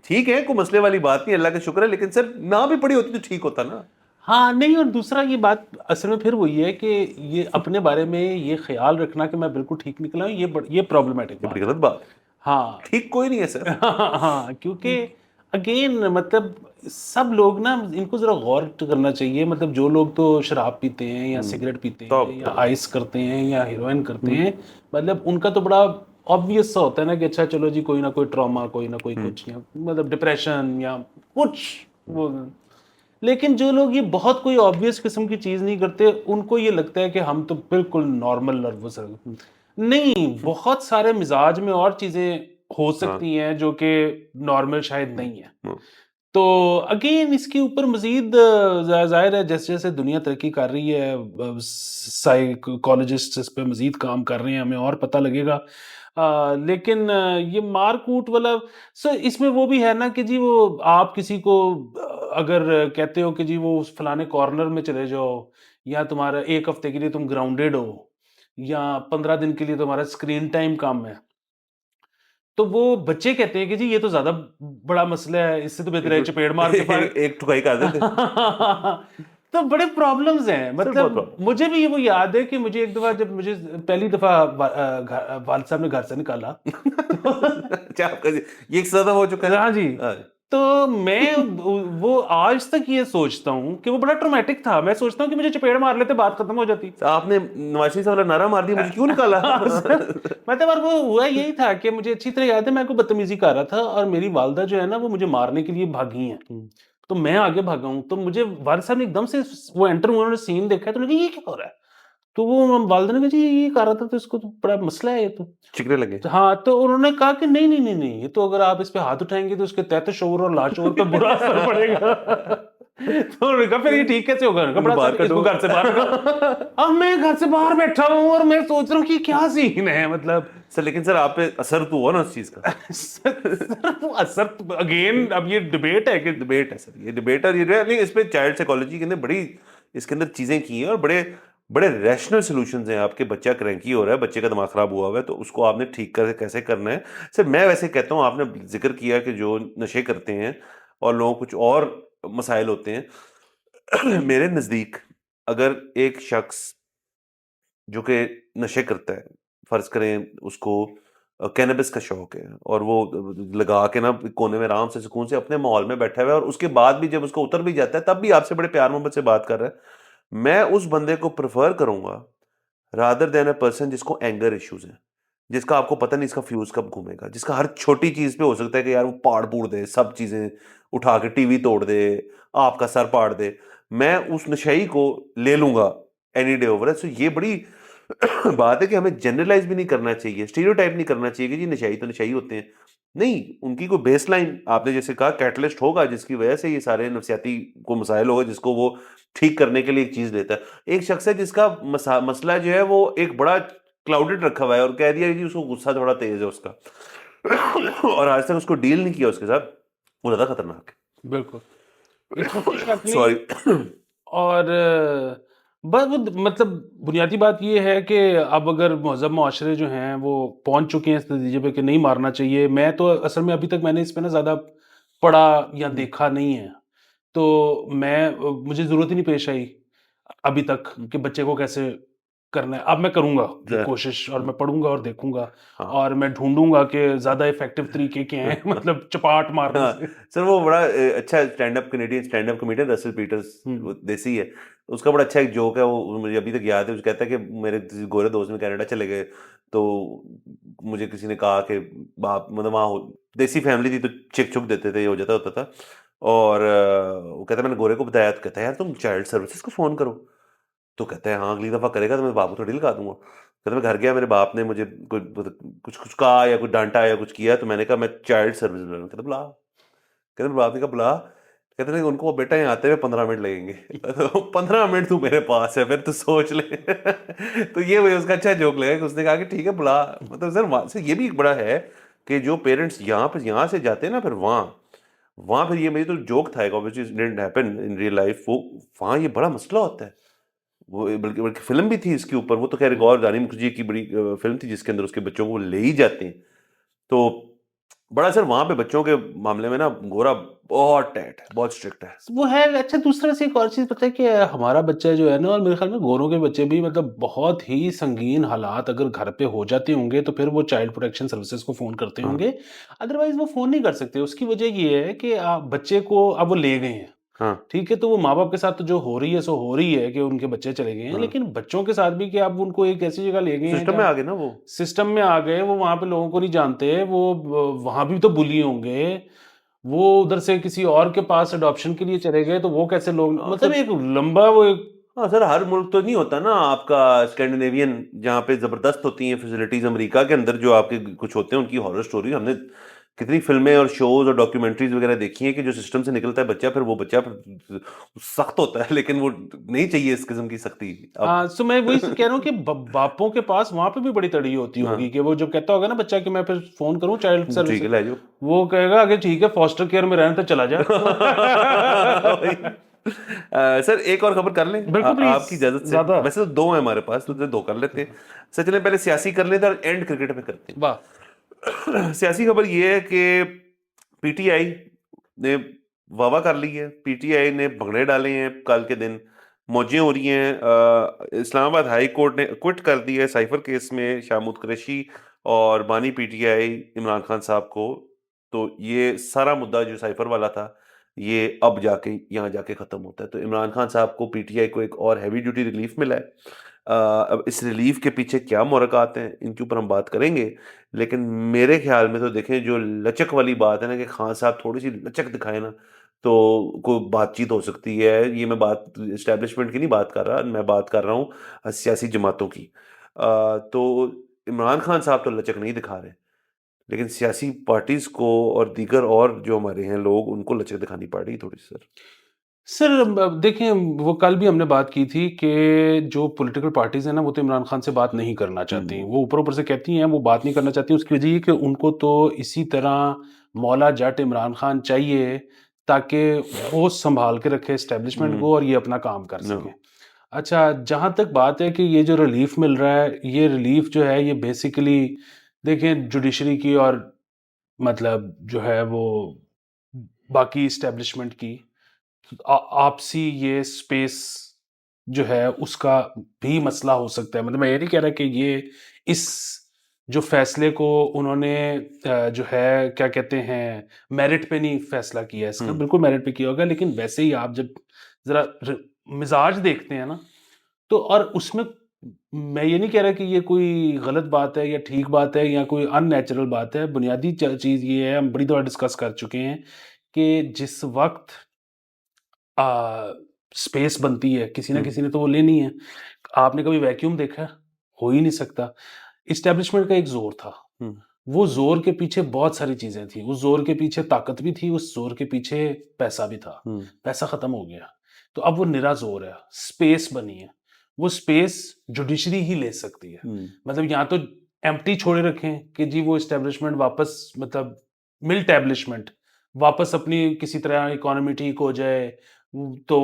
Speaker 2: ٹھیک ہے, کوئی مسئلے والی بات نہیں, اللہ کا شکر ہے, لیکن سر نہ بھی پڑی ہوتی تو ٹھیک ہوتا نا.
Speaker 1: ہاں نہیں, اور دوسرا یہ بات اصل میں پھر وہی ہے کہ یہ اپنے بارے میں یہ خیال رکھنا کہ میں بالکل ٹھیک نکلا ہوں, یہ پرابلمٹک
Speaker 2: یہ
Speaker 1: بات
Speaker 2: بڑی غلط بات ہے.
Speaker 1: ہاں
Speaker 2: ٹھیک کوئی نہیں ہے سر.
Speaker 1: ہاں کیونکہ اگین مطلب سب لوگ نا ان کو ذرا غور کرنا چاہیے. مطلب جو لوگ تو شراب پیتے ہیں یا سگریٹ پیتے ہیں یا آئس کرتے ہیں یا ہیروئن کرتے ہیں, مطلب ان کا تو بڑا آبویس سا ہوتا ہے نا کہ اچھا چلو جی کوئی نہ کوئی ٹراما, کوئی نہ کوئی کچھ, یا مطلب ڈپریشن یا کچھ وہ. لیکن جو لوگ یہ بہت کوئی آبویس قسم کی چیز نہیں کرتے, ان کو یہ لگتا ہے کہ ہم تو بالکل نارمل نروس ہیں. نہیں, بہت سارے مزاج میں اور چیزیں ہو سکتی ہیں جو کہ نارمل شاید نہیں ہے. تو اگین اس کے اوپر مزید ظاہر ہے جیسے جیسے دنیا ترقی کر رہی ہے, سائیکالوجسٹ اس پہ مزید کام کر رہے ہیں, ہمیں اور پتہ لگے گا. لیکن یہ مار کوٹ والا سر اس میں وہ بھی ہے نا کہ جی وہ آپ کسی کو اگر کہتے ہو کہ جی وہ اس فلانے کارنر میں چلے جاؤ, یا تمہارا ایک ہفتے کے لیے تم گراؤنڈیڈ ہو, یا 15 دن کے لیے تمہارا اسکرین ٹائم کم ہے, تو وہ بچے کہتے ہیں کہ جی یہ تو زیادہ بڑا مسئلہ ہے, اس سے تو بہتر ہے چپیڑ مار کے
Speaker 2: ایک ٹھکائی کر دیتے.
Speaker 1: تو بڑے پرابلمز ہیں. مطلب مجھے بھی وہ یاد ہے کہ مجھے ایک دفعہ جب مجھے پہلی دفعہ والد صاحب نے گھر سے نکالا,
Speaker 2: یہ ایک زیادہ ہو چکا ہے.
Speaker 1: ہاں جی, تو میں وہ آج تک یہ سوچتا ہوں کہ وہ بڑا ٹرومیٹک تھا. میں سوچتا ہوں کہ مجھے چپیڑ مار لیتے بات ختم ہو جاتی.
Speaker 2: آپ نے نواز شریف صاحب والا نعرہ مار دیا, مجھے کیوں نکالا.
Speaker 1: مطلب اور وہ ہوا یہی تھا کہ مجھے اچھی طرح یاد ہے میں کوئی بدتمیزی کر رہا تھا اور میری والدہ جو ہے نا وہ مجھے مارنے کے لیے بھاگی ہیں, تو میں آگے بھاگا ہوں. تو مجھے والد صاحب نے ایک دم سے وہ انٹر انہوں نے سین دیکھا تو لگا یہ کیا ہو رہا ہے. تو وہ والدہ نے کہا جی یہ کر رہا تھا تو اس کو تو بڑا مسئلہ ہے یہ تو چکنے
Speaker 2: لگے.
Speaker 1: ہاں, تو انہوں نے کہا کہ نہیں نہیں نہیں نہیں, یہ تو اگر آپ اس پہ ہاتھ اٹھائیں گے تو اس کے تحت شعور اور لاشعور پہ برا اثر پڑے گا. تو انہوں نے کہا پھر یہ ٹھیک کیسے ہوگا, اس کو گھر سے باہر. اب میں گھر سے باہر بیٹھا ہوں اور میں سوچ رہا ہوں کہ کیا سین ہے مطلب
Speaker 2: سر. لیکن سر آپ پہ اثر تو ہوا نا اس چیز کا.
Speaker 1: اثر اگین اب یہ ڈبیٹ ہے کہ
Speaker 2: ڈبیٹ ہے سر, یہ ڈبیٹ ہے. نہیں اس پہ چائلڈ سائیکالوجی کے اندر بڑی اس کے اندر چیزیں کی ہیں اور بڑے ریشنل سولوشنز ہیں. آپ کے بچہ کرینکی ہو رہا ہے, بچے کا دماغ خراب ہوا ہوا ہے, تو اس کو آپ نے ٹھیک کیسے کرنا ہے. سر میں ویسے کہتا ہوں, آپ نے ذکر کیا کہ جو نشے کرتے ہیں اور لوگوں کچھ اور مسائل ہوتے ہیں, میرے نزدیک اگر ایک شخص جو کہ نشے کرتا ہے, فرض کریں اس کو کینبس کا شوق ہے اور وہ لگا کے نا کونے میں آرام سے سکون سے اپنے ماحول میں بیٹھا ہوا ہے, اور اس کے بعد بھی جب اس کو اتر بھی جاتا ہے تب بھی آپ سے بڑے پیار محبت سے بات کر رہا ہے, میں اس بندے کو پریفر کروں گا رادر دین اے پرسن جس کو اینگر ایشوز ہیں, جس کا آپ کو پتہ نہیں اس کا فیوز کب گھومے گا, جس کا ہر چھوٹی چیز پہ ہو سکتا ہے کہ یار وہ پاڑ پوڑ دے, سب چیزیں اٹھا کے ٹی وی توڑ دے, آپ کا سر پاڑ دے. میں اس نشئی کو لے لوں گا اینی ڈے اوور. سو یہ بڑی بات ہے کہ ہمیں جنرلائز بھی نہیں کرنا چاہیے, اسٹیریوٹائپ نہیں کرنا چاہیے کہ جی نشائی تو نشائی ہوتے ہیں. نہیں, ان کی کوئی بیس لائن آپ نے جیسے کہا کیٹلسٹ ہوگا جس کی وجہ سے یہ سارے نفسیاتی کو مسائل ہوگا, جس کو وہ ٹھیک کرنے کے لیے ایک چیز لیتا ہے. ایک شخص ہے جس کا مسئلہ جو ہے وہ ایک بڑا کلاؤڈڈ رکھا ہوا ہے, اور کہہ دیا کہ اس کو غصہ تھوڑا تیز ہے اس کا, اور آج تک اس کو ڈیل نہیں کیا اس کے ساتھ, وہ زیادہ خطرناک
Speaker 1: بالکل, اس میں کوئی شک
Speaker 2: ہے.
Speaker 1: نہیں.
Speaker 2: سوری.
Speaker 1: اور بس مطلب بنیادی بات یہ ہے کہ اب اگر مہذب معاشرے جو ہیں وہ پہنچ چکے ہیں اس نتیجے پہ کہ نہیں مارنا چاہیے. میں تو اصل میں ابھی تک میں نے اس پہ نا زیادہ پڑھا یا دیکھا نہیں ہے, تو مجھے ضرورت ہی نہیں پیش آئی ابھی تک کہ بچے کو کیسے کرنا ہے. اب میں کروں گا کوشش, اور میں پڑھوں گا اور دیکھوں گا, اور میں ڈھونڈوں گا کہ زیادہ افیکٹو طریقے کیا ہیں مطلب چپاٹ مارنے سے.
Speaker 2: سر وہ بڑا اچھا کینیڈین اسٹینڈ اپ کمیڈین رسل پیٹرز, وہ دیسی ہے, اس کا بڑا اچھا ایک جوک ہے, وہ مجھے ابھی تک یاد ہے. وہ کہتا ہے کہ میرے گورے دوست میں کینیڈا چلے گئے, تو مجھے کسی نے کہا کہ باپ مطلب وہاں دیسی فیملی تھی تو چک چک دیتے تھے, یہ ہو جاتا ہوتا تھا. اور وہ کہتا ہے میں نے گورے کو بتایا, تو کہتا ہے یار تم چائلڈ سروسز کو فون کرو. تو کہتا ہے ہاں اگلی دفعع کرے گا تو میں باپ کو تھوڑی لگا دوں گا. کہتا میں گھر گیا, میرے باپ نے مجھے کچھ کہا یا کچھ ڈانٹا یا کچھ کیا, تو میں نے کہا میں چائلڈ سروس بلا رہا ہوں. کہتا بلا. کہتے ہیں باپ نے کہا بلا. کہتے ہیں ان کو بیٹا یہاں آتے ہوئے 15 منٹ لگیں گے. 15 منٹ تو میرے پاس ہے, پھر تو سوچ لے. تو یہ وہی اس کا اچھا جوک لگا کہ اس نے کہا کہ ٹھیک ہے بلا. مطلب سر یہ بھی ایک بڑا ہے کہ جو پیرنٹس یہاں سے جاتے ہیں نا, پھر وہاں پھر یہ میری تو جوک تھا ایک, obviously it didn't happen in real life, وہ وہاں یہ بڑا مسئلہ ہوتا ہے. وہ بلکہ فلم بھی تھی اس کے اوپر, وہ تو خیر ایک اور رانی مکھرجی کی بڑی فلم تھی جس کے اندر اس کے بچوں کو لے ہی جاتے ہیں. تو بڑا سر وہاں پہ بچوں کے معاملے میں نا گورا بہت ٹائٹ ہے, بہت اسٹرکٹ ہے.
Speaker 1: وہ ہے. اچھا دوسرا سے ایک اور چیز پتہ ہے کہ ہمارا بچہ جو ہے نا, اور میرے خیال میں گوروں کے بچے بھی, مطلب بہت ہی سنگین حالات اگر گھر پہ ہو جاتے ہوں گے تو پھر وہ چائلڈ پروٹیکشن سروسز کو فون کرتے ہوں گے, ادروائز وہ فون نہیں کر سکتے. اس کی وجہ یہ ہے کہ بچے کو اب وہ لے گئے ہیں, ٹھیک ہے, تو وہ ماں باپ کے ساتھ جو ہو رہی ہے سو ہو رہی ہے کہ ان کے بچے چلے گئے ہیں, لیکن بچوں کے ساتھ بھی کہ آپ ان کو ایک ایسی جگہ لے گئے ہیں,
Speaker 2: سسٹم میں آگے نا, وہ
Speaker 1: سسٹم میں آ گئے, وہ وہاں پہ لوگوں کو نہیں جانتے, وہ وہاں بھی تو بلی ہوں گے, وہ ادھر سے کسی اور کے پاس اڈاپشن کے لیے چلے گئے تو وہ کیسے لوگ, مطلب ایک لمبا وہ ایک.
Speaker 2: ہاں سر, ہر ملک تو نہیں ہوتا نا آپ کا اسکینڈینیوین جہاں پہ زبردست ہوتی ہیں فیسلٹیز. امریکہ کے اندر جو آپ کے کچھ ہوتے ہیں ان کی ہارر سٹوری, ہم نے کتنی فلمیں اور شوز اور ڈاکیومنٹریز وغیرہ دیکھی ہیں کہ جو سسٹم سے نکلتا ہے بچہ, پھر وہ بچہ سخت ہوتا ہے, لیکن وہ نہیں چاہیے اس قسم کی سختی.
Speaker 1: سو میں وہی کہہ رہا ہوں کہ باپوں کے پاس وہاں پہ بھی بڑی تڑی ہوتی ہوگی کہ وہ جب کہتا ہوگا نا بچہ کہ میں پھر فون کروں چائلڈ سروس,
Speaker 2: ٹھیک ہے لے جاؤ,
Speaker 1: وہ کہے گا کہ ٹھیک ہے فاسٹر کیئر میں رہنا تو چلا جا.
Speaker 2: سر ایک اور خبر کر لیں آپ کی اجازت سے,
Speaker 1: زیادہ
Speaker 2: ویسے تو 2 ہیں ہمارے پاس تو 2 کر لیتے ہیں. سر چلیں پہلے سیاسی کر لیتے ہیں اور اینڈ کرکٹ پہ کرتے ہیں.
Speaker 1: واہ,
Speaker 2: سیاسی خبر یہ ہے کہ پی ٹی آئی نے واہ کر لی ہے, پی ٹی آئی نے بھنگڑے ڈالے ہیں, کل کے دن موجیں ہو رہی ہیں. اسلام آباد ہائی کورٹ نے کوئٹ کر دی ہے سائفر کیس میں شامود قریشی اور بانی P T I Imran Khan صاحب کو. تو یہ سارا مدعا جو سائفر والا تھا یہ اب جا کے یہاں جا کے ختم ہوتا ہے. تو عمران خان صاحب کو پی ٹی آئی کو ایک اور ہیوی ڈیوٹی ریلیف ملا ہے. اب اس ریلیف کے پیچھے کیا محرکات ہیں ان کے اوپر ہم بات کریں گے, لیکن میرے خیال میں تو دیکھیں جو لچک والی بات ہے نا کہ خان صاحب تھوڑی سی لچک دکھائے نا تو کوئی بات چیت ہو سکتی ہے. یہ میں بات اسٹیبلشمنٹ کی نہیں بات کر رہا, میں بات کر رہا ہوں سیاسی جماعتوں کی. تو عمران خان صاحب تو لچک نہیں دکھا رہے, لیکن سیاسی پارٹیز کو اور دیگر اور جو ہمارے ہیں لوگ, ان کو لچک دکھانی پڑ رہی تھوڑی سی.
Speaker 1: سر دیکھیں وہ کل بھی ہم نے بات کی تھی کہ جو پولیٹیکل پارٹیز ہیں نا وہ تو عمران خان سے بات نہیں کرنا چاہتی, وہ اوپر سے کہتی ہیں وہ بات نہیں کرنا چاہتی. اس کی وجہ یہ کہ ان کو تو اسی طرح مولا جٹ عمران خان چاہیے تاکہ وہ سنبھال کے رکھے اسٹیبلشمنٹ کو اور یہ اپنا کام کر سکیں. اچھا جہاں تک بات ہے کہ یہ جو ریلیف مل رہا ہے, یہ ریلیف جو ہے یہ بیسیکلی دیکھیں جوڈیشری کی اور مطلب جو ہے وہ باقی اسٹیبلشمنٹ کی آپسی یہ اسپیس جو ہے اس کا بھی مسئلہ ہو سکتا ہے. مطلب میں یہ نہیں کہہ رہا کہ یہ اس جو فیصلے کو انہوں نے جو ہے کیا کہتے ہیں میرٹ پہ نہیں فیصلہ کیا ہے, اس کا بالکل میرٹ پہ کیا ہوگا, لیکن ویسے ہی آپ جب ذرا مزاج دیکھتے ہیں نا تو, اور اس میں میں یہ نہیں کہہ رہا کہ یہ کوئی غلط بات ہے یا ٹھیک بات ہے یا کوئی ان نیچرل بات ہے. بنیادی چیز یہ ہے, ہم بڑی دفعہ ڈسکس کر چکے ہیں کہ جس وقت سپیس بنتی ہے کسی نہ کسی نے تو وہ لینی ہے. آپ نے کبھی ویکیوم دیکھا ہے؟ ہو ہی نہیں سکتا. اسٹیبلشمنٹ کا ایک زور تھا, وہ زور کے پیچھے بہت ساری چیزیں تھیں, اس زور کے پیچھے طاقت بھی تھی, اس زور کے پیچھے پیسہ بھی تھا. پیسہ ختم ہو گیا تو اب وہ نرا زور ہے, سپیس بنی ہے, وہ سپیس جوڈیشری ہی لے سکتی ہے. مطلب یہاں تو ایمپٹی چھوڑے رکھیں کہ جی وہ اسٹیبلشمنٹ واپس, مطلب مل ٹیبلشمنٹ واپس اپنی کسی طرح اکانومی ٹھیک ہو جائے تو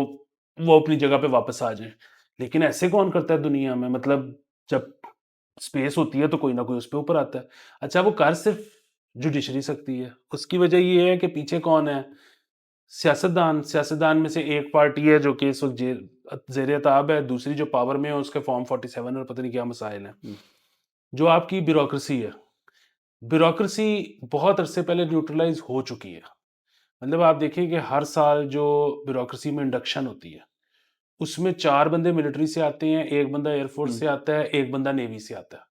Speaker 1: وہ اپنی جگہ پہ واپس آ جائیں. لیکن ایسے کون کرتا ہے دنیا میں؟ مطلب جب سپیس ہوتی ہے تو کوئی نہ کوئی اس پہ اوپر آتا ہے. اچھا وہ کر صرف جوڈیشری سکتی ہے, اس کی وجہ یہ ہے کہ پیچھے کون ہے؟ سیاستدان میں سے ایک پارٹی ہے جو کہ اس وقت زیر اتاب ہے, دوسری جو پاور میں ہے اس کے فارم 47 اور پتہ نہیں کیا مسائل ہیں. جو آپ کی بیوروکریسی ہے, بیوروکریسی بہت عرصے پہلے نیوٹرلائز ہو چکی ہے. مطلب آپ دیکھیں کہ ہر سال جو بیوروکریسی میں انڈکشن ہوتی ہے اس میں 4 بندے ملٹری سے آتے ہیں, 1 بندہ ایئر فورس سے آتا ہے, 1 بندہ نیوی سے آتا ہے.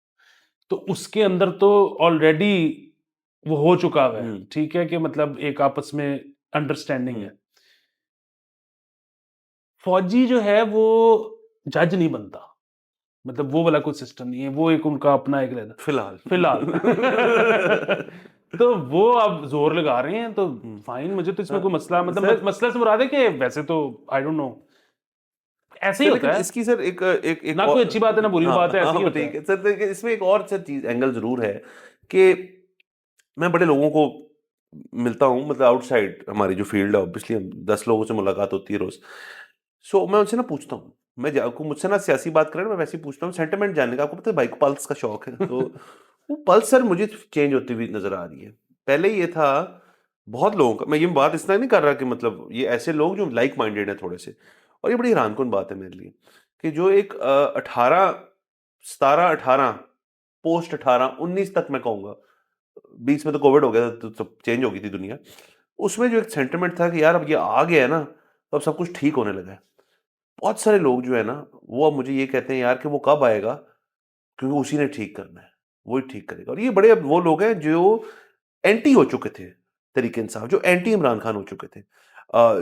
Speaker 1: تو اس کے اندر تو آلریڈی وہ ہو چکا ہوا ہے, ٹھیک ہے, کہ مطلب ایک آپس میں انڈرسٹینڈنگ ہے. فوجی جو ہے وہ جج نہیں بنتا, مطلب وہ والا کوئی سسٹم نہیں ہے, وہ ایک ان کا اپنا ایک رہتا
Speaker 2: فی
Speaker 1: الحال. تو وہ اب زور لگا رہے ہیں تو فائن, مجھے تو اس میں کوئی مسئلہ, مطلب مسئلہ سے مراد ہے کہ ویسے تو آئی ڈونٹ نو ایسے ہی ہوتا ہے.
Speaker 2: اس کی سر ایک
Speaker 1: نہ کوئی اچھی بات ہے نہ بری بات ہے, ایسے ہی ہوتا ہے.
Speaker 2: سر اس میں ایک اور چیز اینگل ضرور ہے کہ میں بڑے لوگوں کو ملتا ہوں, مطلب آؤٹ سائڈ ہماری جو فیلڈ ہے, اوبیسلی ہم 10 لوگوں سے ملاقات ہوتی ہے روز. سو میں ان سے نا پوچھتا ہوں, میں مجھ سے نا سیاسی بات کریں, میں ویسے ہی پوچھتا ہوں سینٹیمنٹ جاننے کا. آپ کو پتہ ہے بھائی کو پلس کا شوق ہے, تو وہ پلس سر مجھے چینج ہوتی ہوئی نظر آ رہی ہے. پہلے یہ تھا بہت لوگوں کا, میں یہ بات اس طرح نہیں کر رہا کہ مطلب یہ ایسے لوگ جو لائک مائنڈیڈ ہیں تھوڑے سے, اور یہ بڑی حیران کن بات ہے میرے لیے کہ جو ایک 17 18 پوسٹ 18 19 تک میں کہوں گا, 20 میں تو کووڈ ہو گیا تھا تو چینج ہو گئی تھی دنیا, اس میں جو ایک سینٹیمنٹ تھا کہ یار اب یہ آ گیا ہے نا تو اب سب کچھ ٹھیک ہونے لگا ہے. بہت سارے لوگ جو ہے نا وہ اب مجھے یہ کہتے ہیں یار کہ وہ کب آئے گا, کیونکہ اسی نے ٹھیک کرنا ہے, وہی ٹھیک کرے گا. اور یہ بڑے اب وہ لوگ ہیں جو اینٹی ہو چکے تھے طریق انصاف, جو اینٹی عمران خان ہو چکے تھے,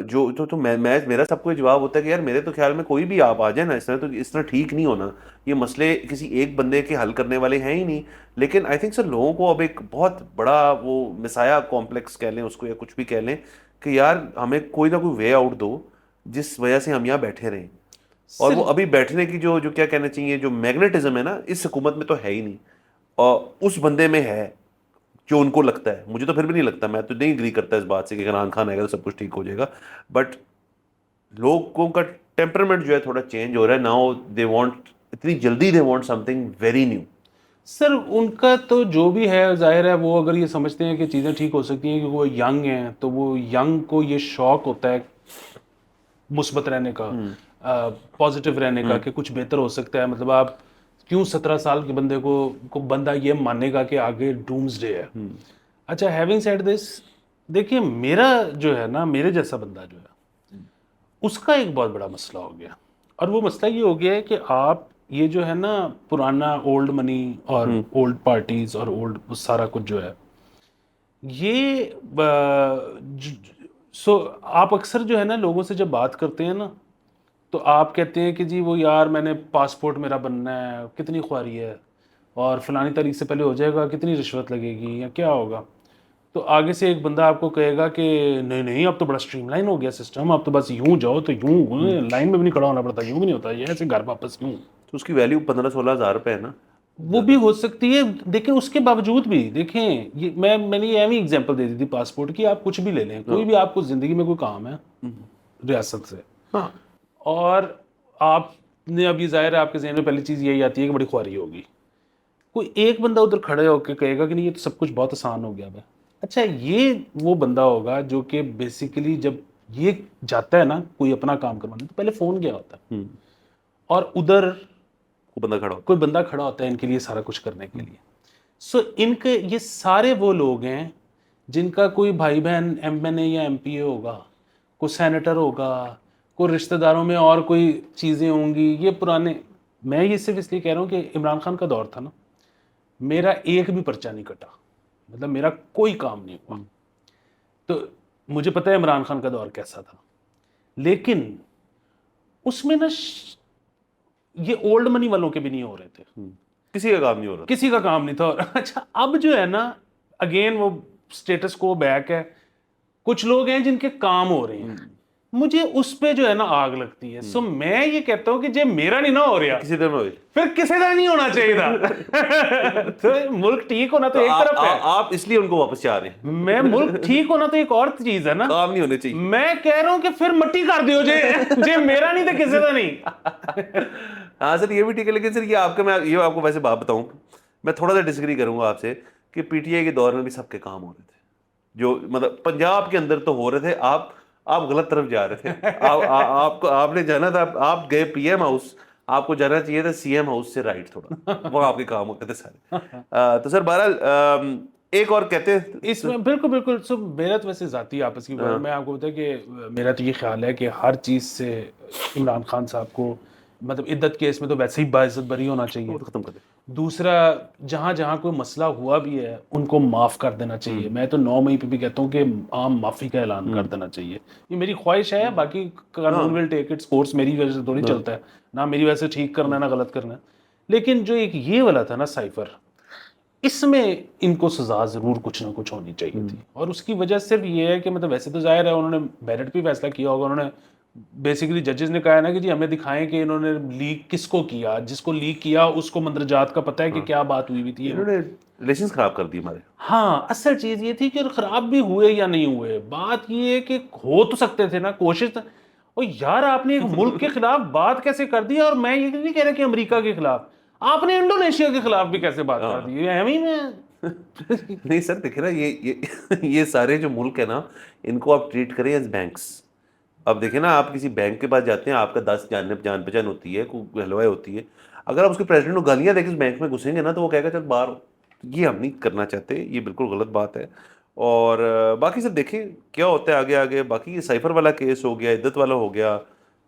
Speaker 2: جو تو میرا سب کو جواب ہوتا ہے کہ یار میرے تو خیال میں کوئی بھی آپ آ جائے نا اس طرح, تو اس طرح ٹھیک نہیں ہونا. یہ مسئلے کسی ایک بندے کے حل کرنے والے ہیں ہی نہیں. لیکن آئی تھنک سر لوگوں کو اب ایک بہت بڑا وہ مسایا کمپلیکس کہہ لیں اس کو یا کچھ بھی کہہ لیں کہ یار ہمیں کوئی نہ کوئی وے آؤٹ دو جس وجہ سے ہم یہاں بیٹھے رہیں. اور وہ ابھی بیٹھنے کی جو کیا کہنا چاہیے جو میگنیٹزم ہے نا اس حکومت میں تو ہے ہی نہیں, اور اس بندے میں ہے جو ان کو لگتا ہے. مجھے تو پھر بھی نہیں لگتا, میں تو نہیں اگری کرتا اس بات سے کہ عمران خان آئے گا تو سب کچھ ٹھیک ہو جائے گا. بٹ لوگوں کا ٹیمپرمنٹ جو ہے تھوڑا چینج ہو رہا ہے. ناؤ دے وانٹ, اتنی جلدی they want something very new.
Speaker 1: Sir ان کا تو جو بھی ہے ظاہر ہے, وہ اگر یہ سمجھتے ہیں کہ چیزیں ٹھیک ہو سکتی ہیں کہ وہ ینگ ہیں, تو وہ ینگ کو یہ شوق ہوتا ہے مثبت رہنے کا, پازیٹیو رہنے کا, کہ کچھ بہتر ہو سکتا ہے. مطلب آپ کیوں 17 سال کے بندے کو بندہ یہ مانے گا کہ آگے ڈومز ڈے ہے. اچھا ہیونگ سیڈ دس, دیکھیے میرا جو ہے نا, میرے جیسا بندہ جو ہے اس کا ایک بہت بڑا مسئلہ ہو گیا, اور وہ مسئلہ یہ ہو گیا ہے کہ آپ یہ جو ہے نا پرانا اولڈ منی اور اولڈ پارٹیز اور اولڈ سارا کچھ جو ہے یہ آپ اکثر جو ہے نا لوگوں سے جب بات کرتے ہیں نا تو آپ کہتے ہیں کہ جی وہ یار میں نے پاسپورٹ میرا بننا ہے, کتنی خواری ہے, اور فلانی تاریخ سے پہلے ہو جائے گا, کتنی رشوت لگے گی یا کیا ہوگا. تو آگے سے ایک بندہ آپ کو کہے گا کہ نہیں اب تو بڑا سٹریم لائن ہو گیا سسٹم, اب تو بس یوں جاؤ تو یوں لائن میں بھی نہیں کھڑا ہونا پڑتا, یوں بھی نہیں ہوتا, یہ ایسے گھر واپس یوں.
Speaker 2: تو اس کی ویلیو 15-16 ہزار روپے ہے نا,
Speaker 1: وہ بھی ہو سکتی ہے. لیکن اس کے باوجود بھی دیکھیں, میں نے یہ ایویں ایگزامپل دے دی تھی پاسپورٹ کی, آپ کچھ بھی لے لیں, کوئی بھی آپ کو زندگی میں کوئی کام ہے ریاست سے, اور آپ نے اب یہ ظاہر ہے آپ کے ذہن میں پہلی چیز یہی آتی ہے کہ بڑی خواری ہوگی. کوئی ایک بندہ ادھر کھڑے ہو کے کہے گا کہ نہیں یہ تو سب کچھ بہت آسان ہو گیا ہے. اچھا یہ وہ بندہ ہوگا جو کہ بیسیکلی جب یہ جاتا ہے نا کوئی اپنا کام کروانے تو پہلے فون کیا ہوتا ہے, اور ادھر کوئی بندہ کھڑا ہوتا ہے ان کے لیے سارا کچھ کرنے کے لیے. سو ان کے یہ سارے وہ لوگ ہیں جن کا کوئی بھائی بہن ایم اے یا ایم پی اے ہوگا, کوئی سینیٹر ہوگا, کوئی رشتہ داروں میں اور کوئی چیزیں ہوں گی. یہ پرانے, میں یہ صرف اس لیے کہہ رہا ہوں کہ عمران خان کا دور تھا نا, میرا ایک بھی پرچہ نہیں کٹا, مطلب میرا کوئی کام نہیں ہوا. تو مجھے پتہ ہے عمران خان کا دور کیسا تھا, لیکن اس میں نا یہ اولڈ منی والوں کے بھی نہیں ہو رہے تھے.
Speaker 2: کسی کا کام نہیں ہو رہا.
Speaker 1: کسی کا کام نہیں تھا. اچھا اب جو ہے نا اگین وہ اسٹیٹس کو بیک ہے, کچھ لوگ ہیں جن کے کام ہو رہے ہیں, مجھے اس پہ جو ہے نا آگ لگتی ہے. سو میں یہ کہتا ہوں کہ جب میرا نہیں نہ ہو رہا
Speaker 2: کسی طرح ہوئی.
Speaker 1: پھر کسی طرح نہیں ہونا چاہیے تھا. تو ملک ٹھیک ہونا تو ایک طرف ہے,
Speaker 2: آپ اس لیے ان کو واپس چاہ رہے ہیں.
Speaker 1: میں ملک ٹھیک ہونا تو ایک اور چیز ہے نا,
Speaker 2: کام نہیں ہونے چاہیے.
Speaker 1: میں کہہ رہا ہوں کہ پھر مٹی کر دیو جے میرا نہیں تو کسی کا نہیں.
Speaker 2: ہاں سر یہ بھی ٹھیک ہے, لیکن سر یہ آپ آپ کو ویسے بات بتاؤں, میں تھوڑا سا ڈسگری کروں گا آپ سے کہ پی ٹی آئی کے دور میں بھی سب کے کام ہو رہے تھے, جو مطلب پنجاب کے اندر تو ہو رہے تھے. آپ غلط طرف جا رہے تھے. آپ نے جانا تھا, آپ گئے پی ایم ہاؤس, آپ کو جانا چاہیے تھا سی ایم ہاؤس سے رائٹ تھوڑا, وہ آپ کے کام ہوتے تھے سارے. تو سر بہرحال ایک اور کہتے ہیں
Speaker 1: اس میں بالکل سب میرا تو ویسے ذاتی آپس کی بات, میں آپ کو بتا کہ میرا تو یہ خیال ہے کہ ہر چیز سے عمران خان صاحب کو مطلب عدت کیس میں تو ویسے ہی باعزت بری ہونا چاہیے.
Speaker 2: ختم کر دیں.
Speaker 1: دوسرا جہاں جہاں کوئی مسئلہ ہوا بھی ہے ان کو معاف کر دینا چاہیے. میں تو 9 مئی پہ بھی کہتا ہوں کہ عام معافی کا اعلان کر دینا چاہیے. یہ میری خواہش ہے, باقی قانون ول ٹیک اٹس کورس, میری وجہ سے تھوڑی چلتا ہے, نہ میری وجہ سے ٹھیک کرنا ہے نہ غلط کرنا ہے. لیکن جو ایک یہ والا تھا نا سائفر, اس میں ان کو سزا ضرور کچھ نہ کچھ ہونی چاہیے تھی. اور اس کی وجہ صرف یہ ہے کہ مطلب ویسے تو ظاہر ہے انہوں نے میرٹ پہ فیصلہ کیا ہوگا, انہوں نے بیسیکلی ججز نے کہا ہے نا کہ جی ہمیں دکھائیں کہ انہوں نے لیک کس کو کیا, جس کو لیک کیا اس کو مندرجات کا پتہ ہے کہ کیا بات ہوئی تھی.
Speaker 2: انہوں نے ریلیشنز خراب کر دی ہمارے.
Speaker 1: ہاں اصل چیز یہ تھی کہ خراب بھی ہوئے یا نہیں ہوئے, بات یہ ہے کہ ہو تو سکتے تھے نا, کوشش. اور یار آپ نے ایک ملک کے خلاف بات کیسے کر دی, اور میں یہ نہیں کہہ رہا کہ امریکہ کے خلاف, آپ نے انڈونیشیا کے خلاف بھی کیسے بات کر دی.
Speaker 2: نہیں سر دیکھیں نا, یہ سارے جو ملک ہے نا ان کو آپ ٹریٹ کریں ایز بینکس. اب دیکھیں نا, آپ کسی بینک کے پاس جاتے ہیں, آپ کا 10 جان پہچان ہوتی ہے, کوئی ہلوائی ہوتی ہے, اگر آپ اس کے پریزیڈنٹ کو گالیاں دے کے اس بینک میں گھسیں گے نا تو وہ کہے گا چل باہر. یہ ہم نہیں کرنا چاہتے, یہ بالکل غلط بات ہے. اور باقی سب دیکھیں کیا ہوتا ہے آگے. باقی یہ سائفر والا کیس ہو گیا, عدت والا ہو گیا,